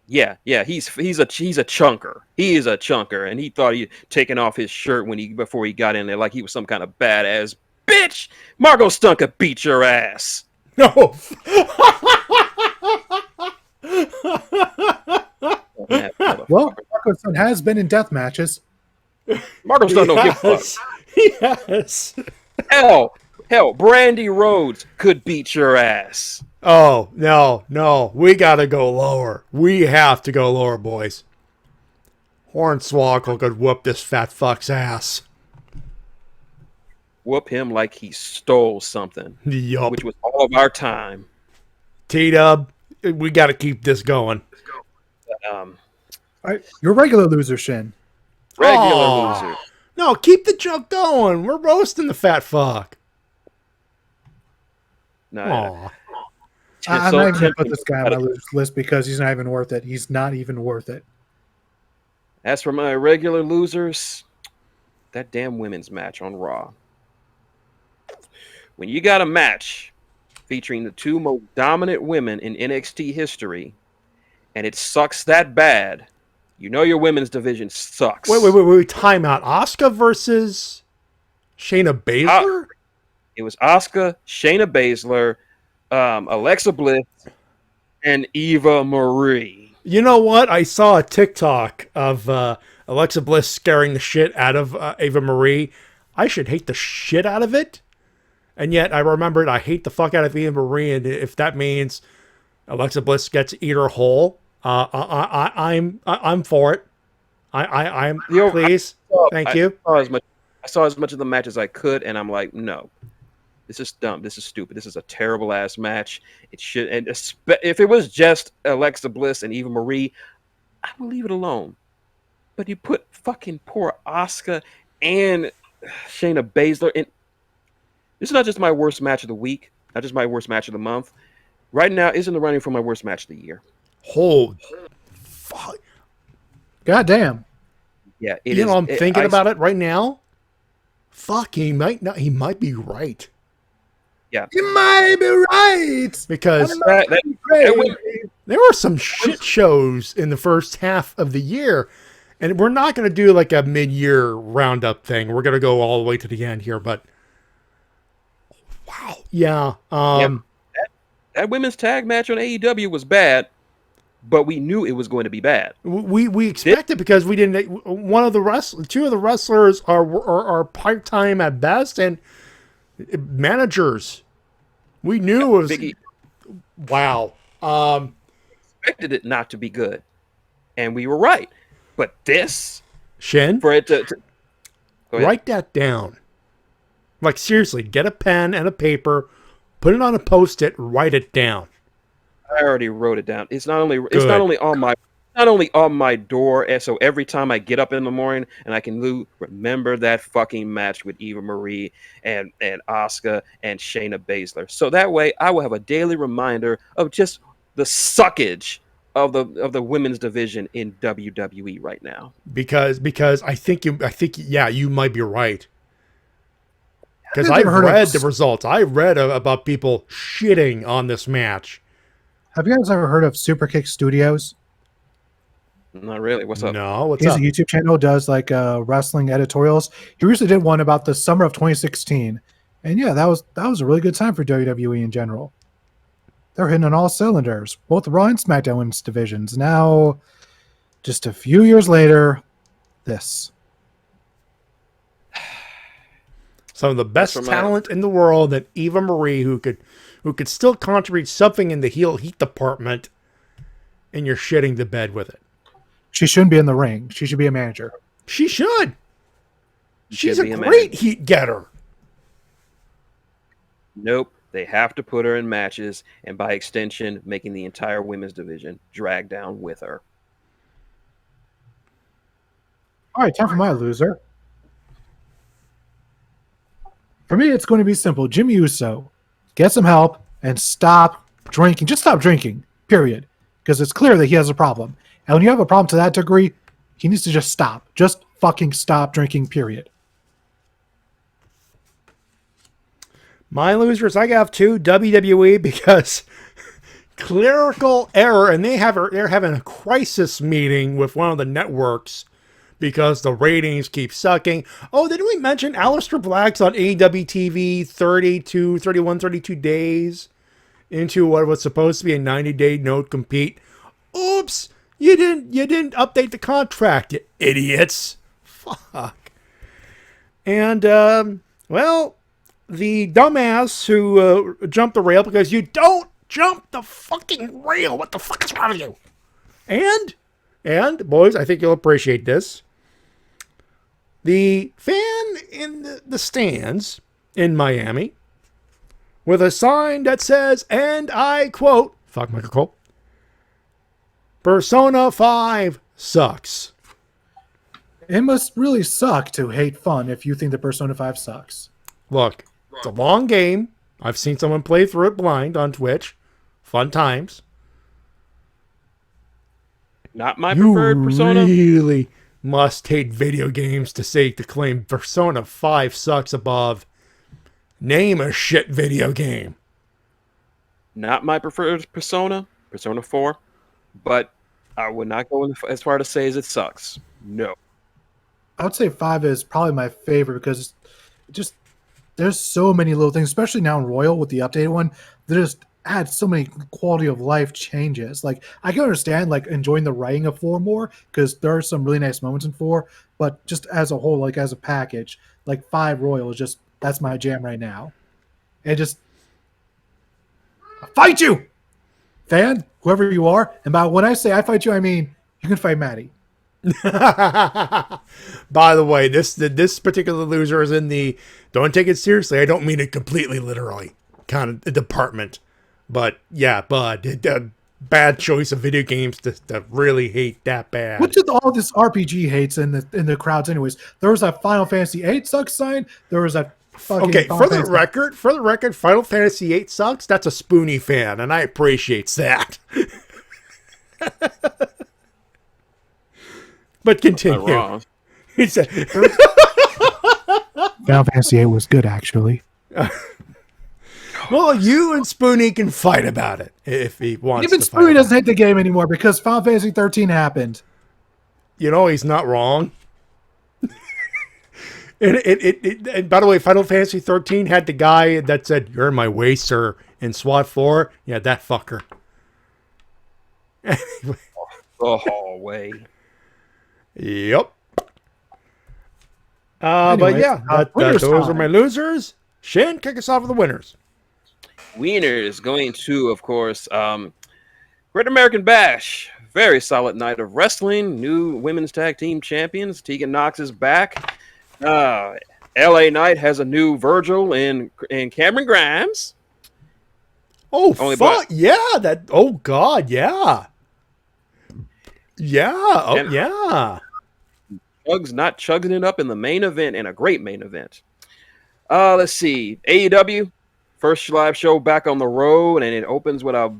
S7: Yeah, he's a chunker. He is a chunker, and he thought he'd taken off his shirt before he got in there like he was some kind of badass bitch. Margot Stunka beat your ass.
S1: No.
S6: Well, Marco's son has been in death matches.
S7: Marco's son don't give a fuck.
S1: Yes.
S7: Hell, Brandy Rhodes could beat your ass.
S1: Oh, no. We got to go lower. We have to go lower, boys. Hornswoggle could whoop this fat fuck's ass.
S7: Whoop him like he stole something.
S1: Yup.
S7: Which was all of our time.
S1: T-Dub, we got to keep this going.
S6: You're a regular loser, Shin.
S7: Regular loser.
S1: No, keep the joke going. We're roasting the fat fuck.
S7: No.
S6: I'm not even going to put this guy on my list because he's not even worth it. He's not even worth it.
S7: As for my regular losers, that damn women's match on Raw. When you got a match featuring the two most dominant women in NXT history, and it sucks that bad, you know your women's division sucks.
S1: Wait. Time out. Asuka versus Shayna Baszler?
S7: It was Asuka, Shayna Baszler, Alexa Bliss, and Eva Marie.
S1: You know what? I saw a TikTok of Alexa Bliss scaring the shit out of Eva Marie. I should hate the shit out of it. And yet I remembered I hate the fuck out of Eva Marie. And if that means Alexa Bliss gets to eat her whole, I'm for it. I'm please. Thank you.
S7: I saw as much of the match as I could, and I'm like, no. This is dumb. This is stupid. This is a terrible ass match. It should, and if it was just Alexa Bliss and Eva Marie, I would leave it alone. But you put fucking poor Asuka and Shayna Baszler in. This is not just my worst match of the week, not just my worst match of the month. Right now, it's in the running for my worst match of the year.
S1: Oh, fuck!
S6: God damn.
S7: Yeah,
S1: I'm thinking about it right now. Fuck, he might not. He might be right.
S7: Yeah,
S6: you might be right
S1: because there were some shit shows in the first half of the year, and we're not going to do like a mid-year roundup thing. We're going to go all the way to the end here, but wow, yeah.
S7: That women's tag match on AEW was bad, but we knew it was going to be bad.
S1: We expected because we didn't. Two of the wrestlers are part-time at best and managers. We knew it was. Wow.
S7: Expected it not to be good, and we were right. But this,
S1: Shin,
S7: for it to
S1: write that down. Like seriously, get a pen and a paper, put it on a Post-it, write it down.
S7: I already wrote it down. It's not only on my door, and so every time I get up in the morning and I can remember that fucking match with Eva Marie and Asuka and Shayna Baszler. So that way I will have a daily reminder of just the suckage of the women's division in WWE right now.
S1: Because I think you might be right. Because I've read the results. I read about people shitting on this match.
S6: Have you guys ever heard of Superkick Studios?
S7: Not really. What's up?
S1: No,
S6: He's a YouTube channel, does like wrestling editorials. He recently did one about the summer of 2016. And yeah, that was a really good time for WWE in general. they're hitting on all cylinders. Both Raw and SmackDown Women's divisions. Now, just a few years later, this.
S1: Some of the best talent in the world, and Eva Marie, who could still contribute something in the heel heat department, and you're shitting the bed with it.
S6: She shouldn't be in the ring. She should be a manager.
S1: She should. She's a great heat getter.
S7: Nope. They have to put her in matches, and by extension, making the entire women's division drag down with her.
S6: All right, time for my loser. For me, it's going to be simple. Jimmy Uso, get some help and stop drinking. Just stop drinking, period. Because it's clear that he has a problem. And when you have a problem to that degree, he needs to just stop. Just fucking stop drinking, period.
S1: My losers, I have two. WWE, because clerical error, and they're having a crisis meeting with one of the networks because the ratings keep sucking. Oh, didn't we mention Aleister Black's on AEW TV 32 days into what was supposed to be a 90-day no compete? Oops, you didn't update the contract, you idiots. Fuck. And well, the dumbass who jumped the rail because you don't jump the fucking rail. What the fuck is wrong with you? And boys, I think you'll appreciate this. The fan in the stands in Miami with a sign that says, and I quote, fuck Michael Cole, Persona 5 sucks.
S6: It must really suck to hate fun if you think the Persona 5 sucks.
S1: Look, it's a long game. I've seen someone play through it blind on Twitch. Fun times.
S7: Not my preferred Persona.
S1: You really must hate video games to claim Persona 5 sucks above name a shit video game.
S7: Not my preferred Persona 4, but I would not go as far to say as it sucks. No.
S6: I would say 5 is probably my favorite because there's so many little things, especially now in Royal with the updated one, that just add so many quality of life changes. Like, I can understand like enjoying the writing of 4 more because there are some really nice moments in 4, but just as a whole, like as a package, like 5 Royal is just, that's my jam right now. And just I'll fight you, fan, whoever you are. And by when I say I fight you, I mean you can fight Matty.
S1: By the way, this particular loser is in the don't take it seriously, I don't mean it completely literally kind of department. But yeah, bud, bad choice of video games to really hate that bad.
S6: What's with all this RPG hates in the crowds anyways? There was that Final Fantasy 8 sucks sign. There was that fucking
S1: for the record, Final Fantasy 8 sucks. That's a Spoonie fan, and I appreciates that. But continue. He said
S6: Final Fantasy 8 was good, actually.
S1: Well, you and Spoonie can fight about it if he wants.
S6: Even Spoonie doesn't hate the game anymore because Final Fantasy 13 happened.
S1: You know, he's not wrong. And by the way, Final Fantasy 13 had the guy that said, "You're in my way, sir," in SWAT 4. Yeah, that fucker.
S7: Anyway. The hallway.
S1: Yep. But yeah, those are my losers. Shin, kick us off with the winners.
S7: Winners going to, of course, Great American Bash. Very solid night of wrestling. New women's tag team champions. Tegan Knox is back. LA Knight has a new Virgil in Cameron Grimes.
S1: Oh, fuck. Yeah. Oh, God. Yeah. Yeah. Oh, yeah.
S7: Chugs not chugging it up in the main event, and a great main event. Let's see. AEW, first live show back on the road, and it opens with a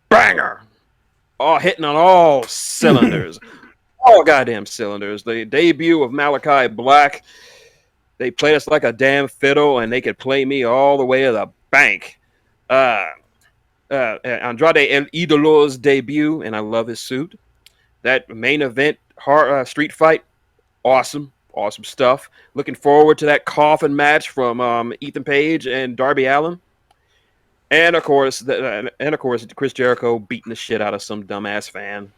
S7: banger. All hitting on all cylinders. All goddamn cylinders. The debut of Malakai Black. They played us like a damn fiddle, and they could play me all the way to the bank. Andrade El Idolo's debut, and I love his suit. That main event street fight, awesome stuff. Looking forward to that coffin match from Ethan Page and Darby Allin. And of course, Chris Jericho beating the shit out of some dumbass fan.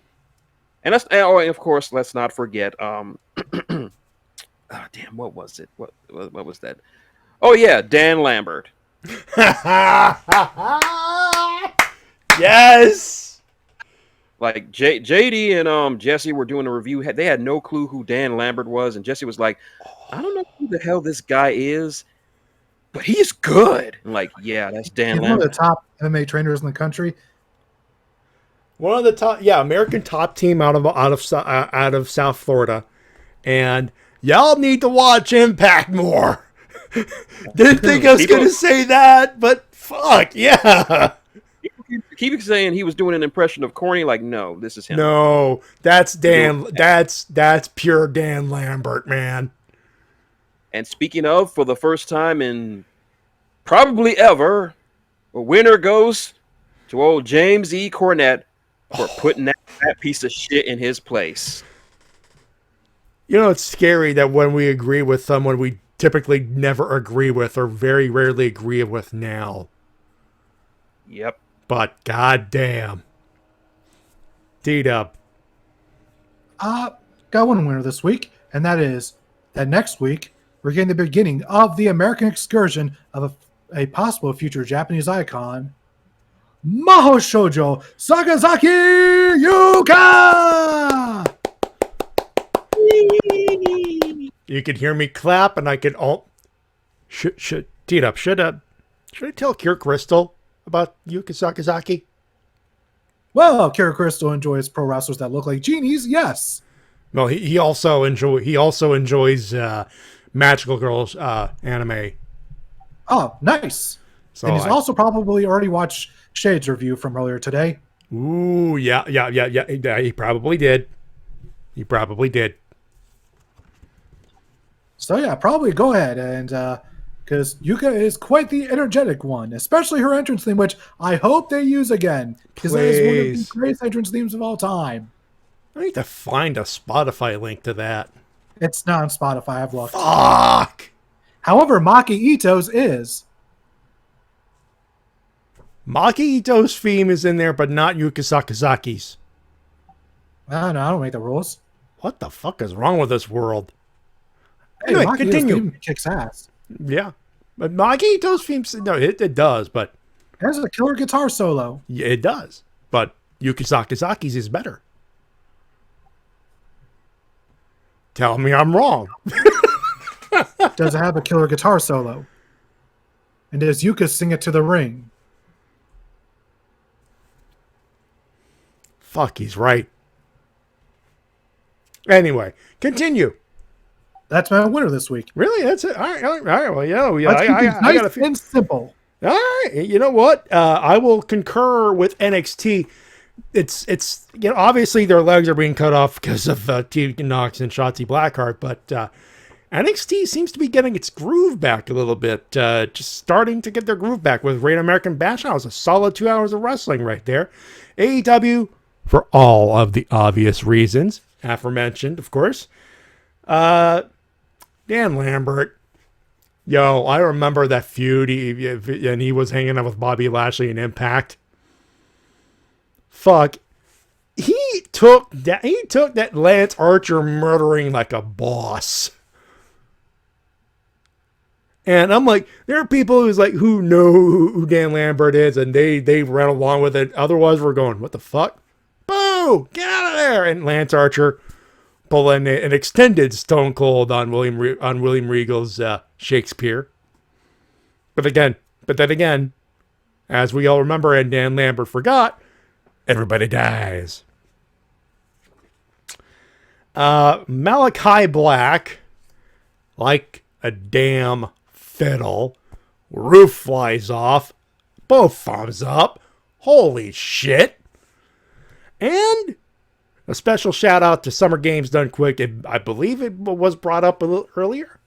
S7: And of course, let's not forget. Oh, damn, what was it? What was that? Oh yeah, Dan Lambert.
S1: Yes.
S7: Like JD and Jesse were doing a review. They had no clue who Dan Lambert was, and Jesse was like, "I don't know who the hell this guy is, but he's good." I'm like, yeah, that's Dan
S6: He's
S7: Lambert.
S6: one of the top MMA trainers in the country.
S1: One of the top, American top team out of South Florida, and y'all need to watch Impact more. Didn't think I was going to say that, but fuck yeah.
S7: Keep saying he was doing an impression of Corny. Like, no, this is him.
S1: No, that's Dan. That's pure Dan Lambert, man.
S7: And speaking of, for the first time in probably ever, a winner goes to old James E. Cornette for putting that piece of shit in his place.
S1: You know, it's scary that when we agree with someone we typically never agree with or very rarely agree with now.
S7: Yep.
S1: But goddamn. D-Dub.
S6: Got one winner this week, and that is that next week we're getting the beginning of the American excursion of a possible future Japanese icon, Maho Shoujo Sakazaki Yuka!
S1: You could hear me clap, and I could D-Dub, should I tell Kira Crystal about Yuka Sakazaki?
S6: Well, Kira Crystal enjoys pro wrestlers that look like genies, yes.
S1: No, he also enjoys Magical Girls anime.
S6: Oh, nice.
S1: So
S6: and he's also probably already watched Shade's review from earlier today.
S1: Ooh, yeah. He probably did.
S6: So yeah, probably go ahead and because Yuka is quite the energetic one, especially her entrance theme, which I hope they use again because that is one of the greatest entrance themes of all time.
S1: I need to find a Spotify link to that.
S6: It's not on Spotify. I've looked.
S1: Fuck.
S6: However, Maki Ito's is.
S1: Maki Ito's theme is in there, but not Yuka Sakazaki's.
S6: I don't make the rules.
S1: What the fuck is wrong with this world?
S6: Hey,
S1: Anyway,
S6: Maki
S1: continue.
S6: Ito's theme kicks ass.
S1: Yeah. But Maki Ito's theme, no, it does, but...
S6: It has a killer guitar solo.
S1: Yeah, it does. But Yuka Sakazaki's is better. Tell me I'm wrong.
S6: Does it have a killer guitar solo? And does Yuka sing it to the ring?
S1: Fuck, he's right. Anyway, continue.
S6: That's my winner this week.
S1: Really? That's it? All right. Well, yeah.
S6: Let's keep it
S1: I
S6: nice
S1: got
S6: and simple.
S1: All right. You know what? I will concur with NXT. It's obviously their legs are being cut off because of Tegan Knox and Shotzi Blackheart, but NXT seems to be getting its groove back a little bit. Just starting to get their groove back with Great American Bash. That was a solid 2 hours of wrestling right there. AEW, for all of the obvious reasons aforementioned, of course. Dan Lambert. Yo, I remember that feud, and he was hanging out with Bobby Lashley in Impact. Fuck. He took that Lance Archer murdering like a boss. And I'm like, there are people who know who Dan Lambert is, and they ran along with it. Otherwise, we're going, what the fuck? Boo! Get out of there! And Lance Archer pulling an extended Stone Cold on William Regal's Shakespeare. But then again, as we all remember, and Dan Lambert forgot, everybody dies. Malakai Black, like a damn fiddle, roof flies off, both thumbs up, holy shit. And a special shout out to Summer Games Done Quick. I believe it was brought up a little earlier.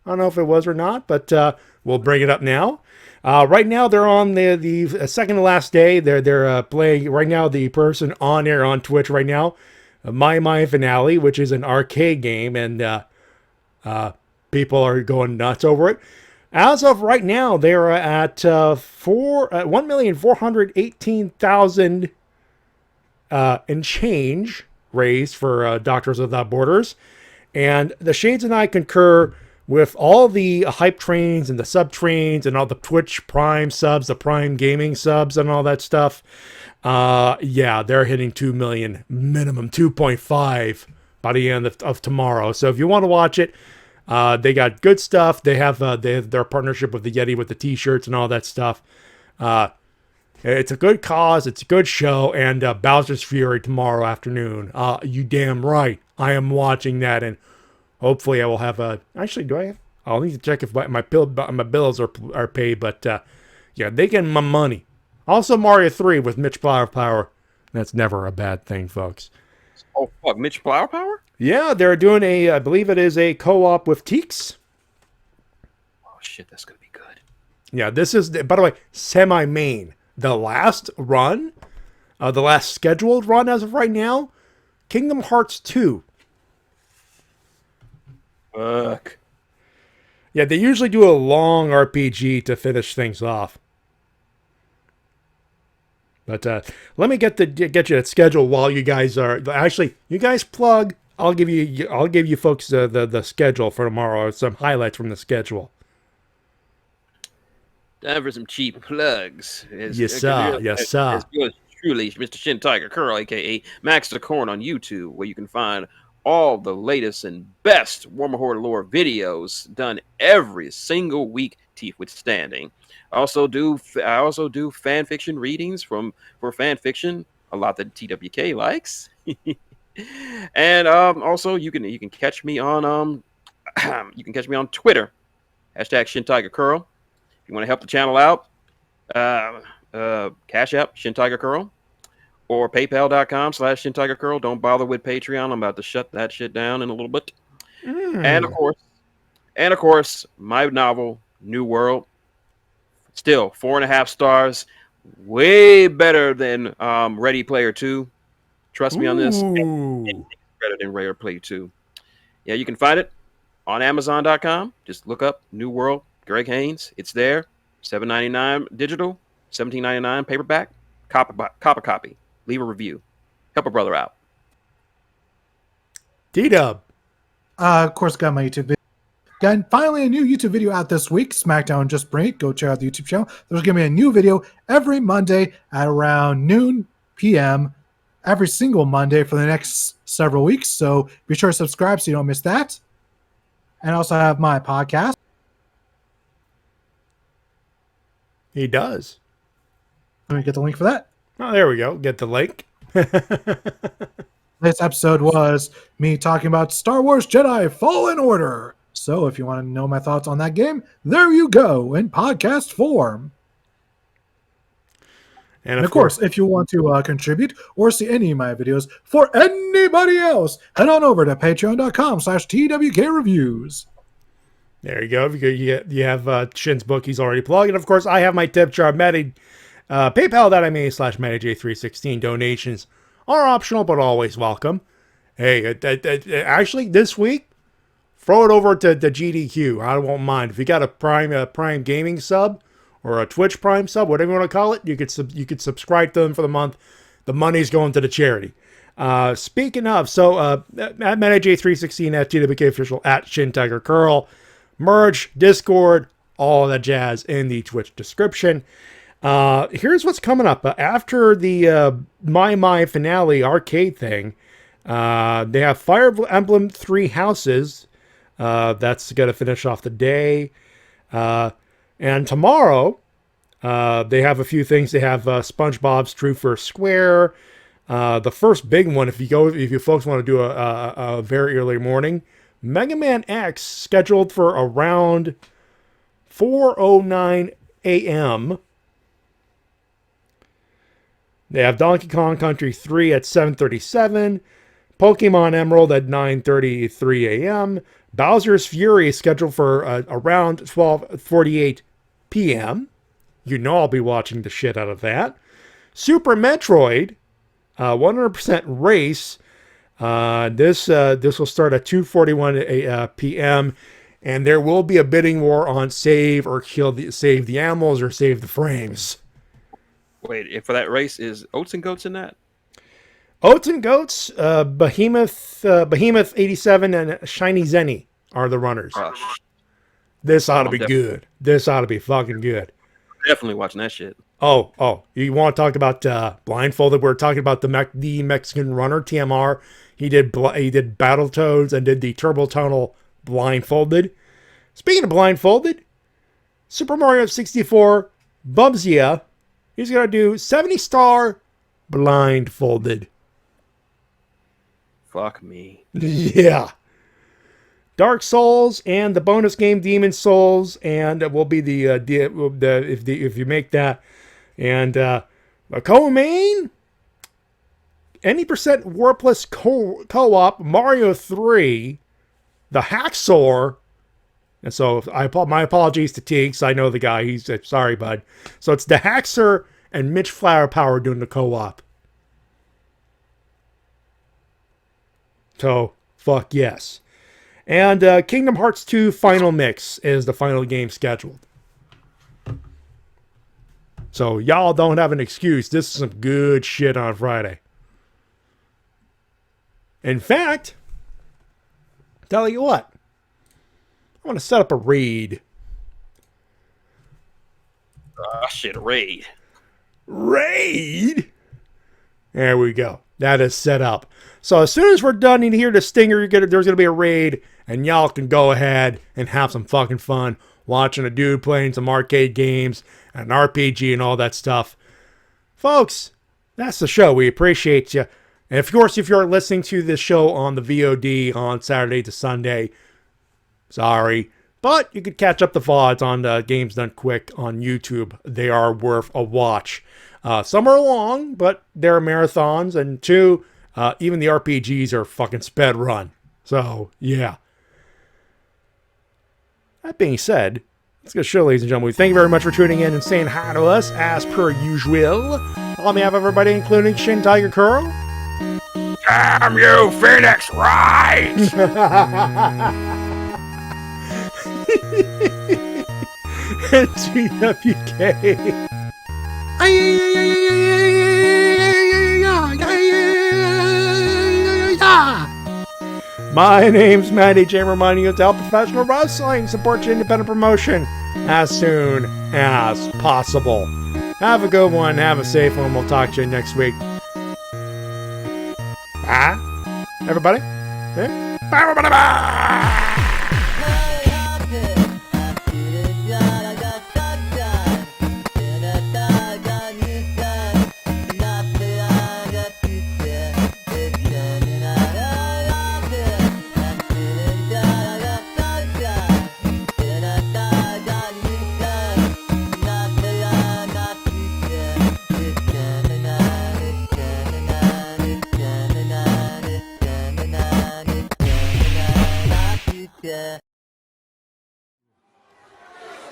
S1: I don't know if it was or not, but we'll bring it up now. Right now, they're on the second to last day. They're playing right now. The person on air on Twitch right now, My Finale, which is an arcade game, and people are going nuts over it. As of right now, they're at 1,418,000 and change raised for Doctors Without Borders. And the Shades and I concur with all the hype trains and the sub trains and all the Twitch Prime subs, the Prime Gaming subs and all that stuff. Yeah, they're hitting 2 million, minimum 2.5 by the end of tomorrow. So if you want to watch it, they got good stuff. They have their partnership with the Yeti with the t-shirts and all that stuff. It's a good cause. It's a good show. And Bowser's Fury tomorrow afternoon. You damn right. I am watching that, and hopefully I will have a... Actually, do I have... I'll need to check if my bills are paid, but yeah, they get my money. Also, Mario 3 with Mitch Power. That's never a bad thing, folks.
S7: Oh, fuck, Mitch Power?
S1: Yeah, they're doing I believe it is a co-op with Teeks.
S7: Oh, shit, that's going to be good.
S1: Yeah, this is, by the way, semi-main. The last run, the last scheduled run as of right now, Kingdom Hearts 2.
S7: Fuck.
S1: Yeah, they usually do a long RPG to finish things off. But let me get you that schedule while you guys are... Actually, you guys plug. I'll give you folks the schedule for tomorrow, some highlights from the schedule.
S7: Time for some cheap plugs.
S1: Yes, sir. Yes, sir.
S7: As yours truly, Mr. Shintigercurl, a.k.a. Max the Corn on YouTube, where you can find all the latest and best Warhammer Horde lore videos done every single week, teeth withstanding. I also do fan fiction readings for fan fiction, a lot that TWK likes. And also you can catch me on Twitter, #Shintigercurl. If you want to help the channel out, Cash App, Shintigercurl, or PayPal.com/Shintigercurl. Don't bother with Patreon. I'm about to shut that shit down in a little bit. And of course, my novel, New World, still 4.5 stars, way better than Ready Player 2. Trust me on this. Better than Ready Player 2. Yeah, you can find it on Amazon.com. Just look up New World, Greg Haynes. It's there. $7.99 digital, $17.99 paperback. Copy. Leave a review. Help a brother out.
S1: D-Dub.
S6: Of course, got my YouTube video. Got finally a new YouTube video out this week. SmackDown Just Break. Go check out the YouTube channel. There's going to be a new video every Monday at around noon p.m. every single Monday for the next several weeks. So be sure to subscribe so you don't miss that. And also have my podcast.
S1: He does.
S6: Let me get the link for that.
S1: Oh, there we go. Get the link.
S6: This episode was me talking about Star Wars Jedi Fallen Order. So if you want to know my thoughts on that game, there you go in podcast form. And of course, if you want to contribute or see any of my videos for anybody else, head on over to patreon.com/TWKreviews.
S1: There you go. You have Shin's book he's already plugged. And of course, I have my tip jar, Matty. PayPal.me/MattyJ316. Donations are optional, but always welcome. Hey, actually, this week, throw it over to the GDQ. I won't mind. If you got a Prime Gaming sub or a Twitch Prime sub, whatever you want to call it, you could subscribe to them for the month. The money's going to the charity. Speaking of, so at MattyJ316 at TWK official at Shintigercurl, merch, Discord, all that jazz in the Twitch description. Here's what's coming up. After the My finale arcade thing, they have Fire Emblem 3 Houses. That's going to finish off the day. And tomorrow, they have a few things. They have SpongeBob's True First Square. The first big one, if you folks want to do a very early morning, Mega Man X, scheduled for around 4:09 a.m. They have Donkey Kong Country 3 at 7:37, Pokemon Emerald at 9:33 a.m., Bowser's Fury is scheduled for around 12:48 p.m. You know I'll be watching the shit out of that. Super Metroid, 100% race. This will start at 2:41 p.m. And there will be a bidding war on save the animals or save the frames.
S7: Wait, and for that race, is Oats and Goats in that?
S1: Oats and Goats, Behemoth 87, and Shiny Zenny are the runners. This ought to be good. This ought to be fucking good.
S7: Definitely watching that shit.
S1: Oh, you want to talk about blindfolded? We're talking about the Mexican runner, TMR. He did Battletoads and did the Turbo Tunnel blindfolded. Speaking of blindfolded, Super Mario 64 Bubsia, he's going to do 70 star blindfolded.
S7: Fuck me.
S1: Yeah. Dark Souls and the bonus game Demon Souls, and it will be if you make that. And a co-main, any percent warpless co-op Mario 3, the Hacksaw. And so my apologies to Teeks. I know the guy. He's sorry, bud. So it's the Hacksaw and Mitch Flower Power doing the co-op. So fuck yes. And Kingdom Hearts 2 Final Mix is the final game scheduled. So y'all don't have an excuse. This is some good shit on Friday. In fact, tell you what, I want to set up a raid.
S7: Shit, raid.
S1: Raid? There we go. That is set up. So as soon as we're done in here to Stinger, there's going to be a raid, and y'all can go ahead and have some fucking fun watching a dude playing some arcade games and an RPG and all that stuff. Folks, that's the show. We appreciate you. And of course, if you're listening to this show on the VOD on Saturday to Sunday, sorry. But you could catch up the VODs on the Games Done Quick on YouTube. They are worth a watch. Some are long, but they're marathons. And two, even the RPGs are fucking sped run. So, yeah. That being said, let's get show, ladies and gentlemen. Thank you very much for tuning in and saying hi to us, as per usual. On behalf of everybody, including Shintigercurl.
S11: Damn you, Phoenix Wright!
S1: And GWK. My name's Matty J, reminding you to help professional wrestling support your independent promotion as soon as possible. Have a good one. Have a safe one. We'll talk to you next week. Bye, everybody. Bye, everybody. Bye.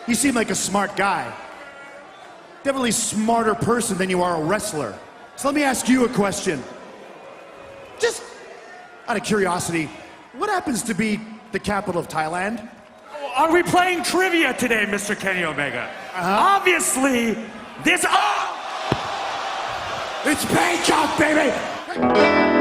S14: You seem like a smart guy. Definitely smarter person than you are a wrestler. So let me ask you a question. Just out of curiosity, what happens to be the capital of Thailand?
S9: Are we playing trivia today, Mr. Kenny Omega? Obviously, this...
S14: It's Bangkok, baby!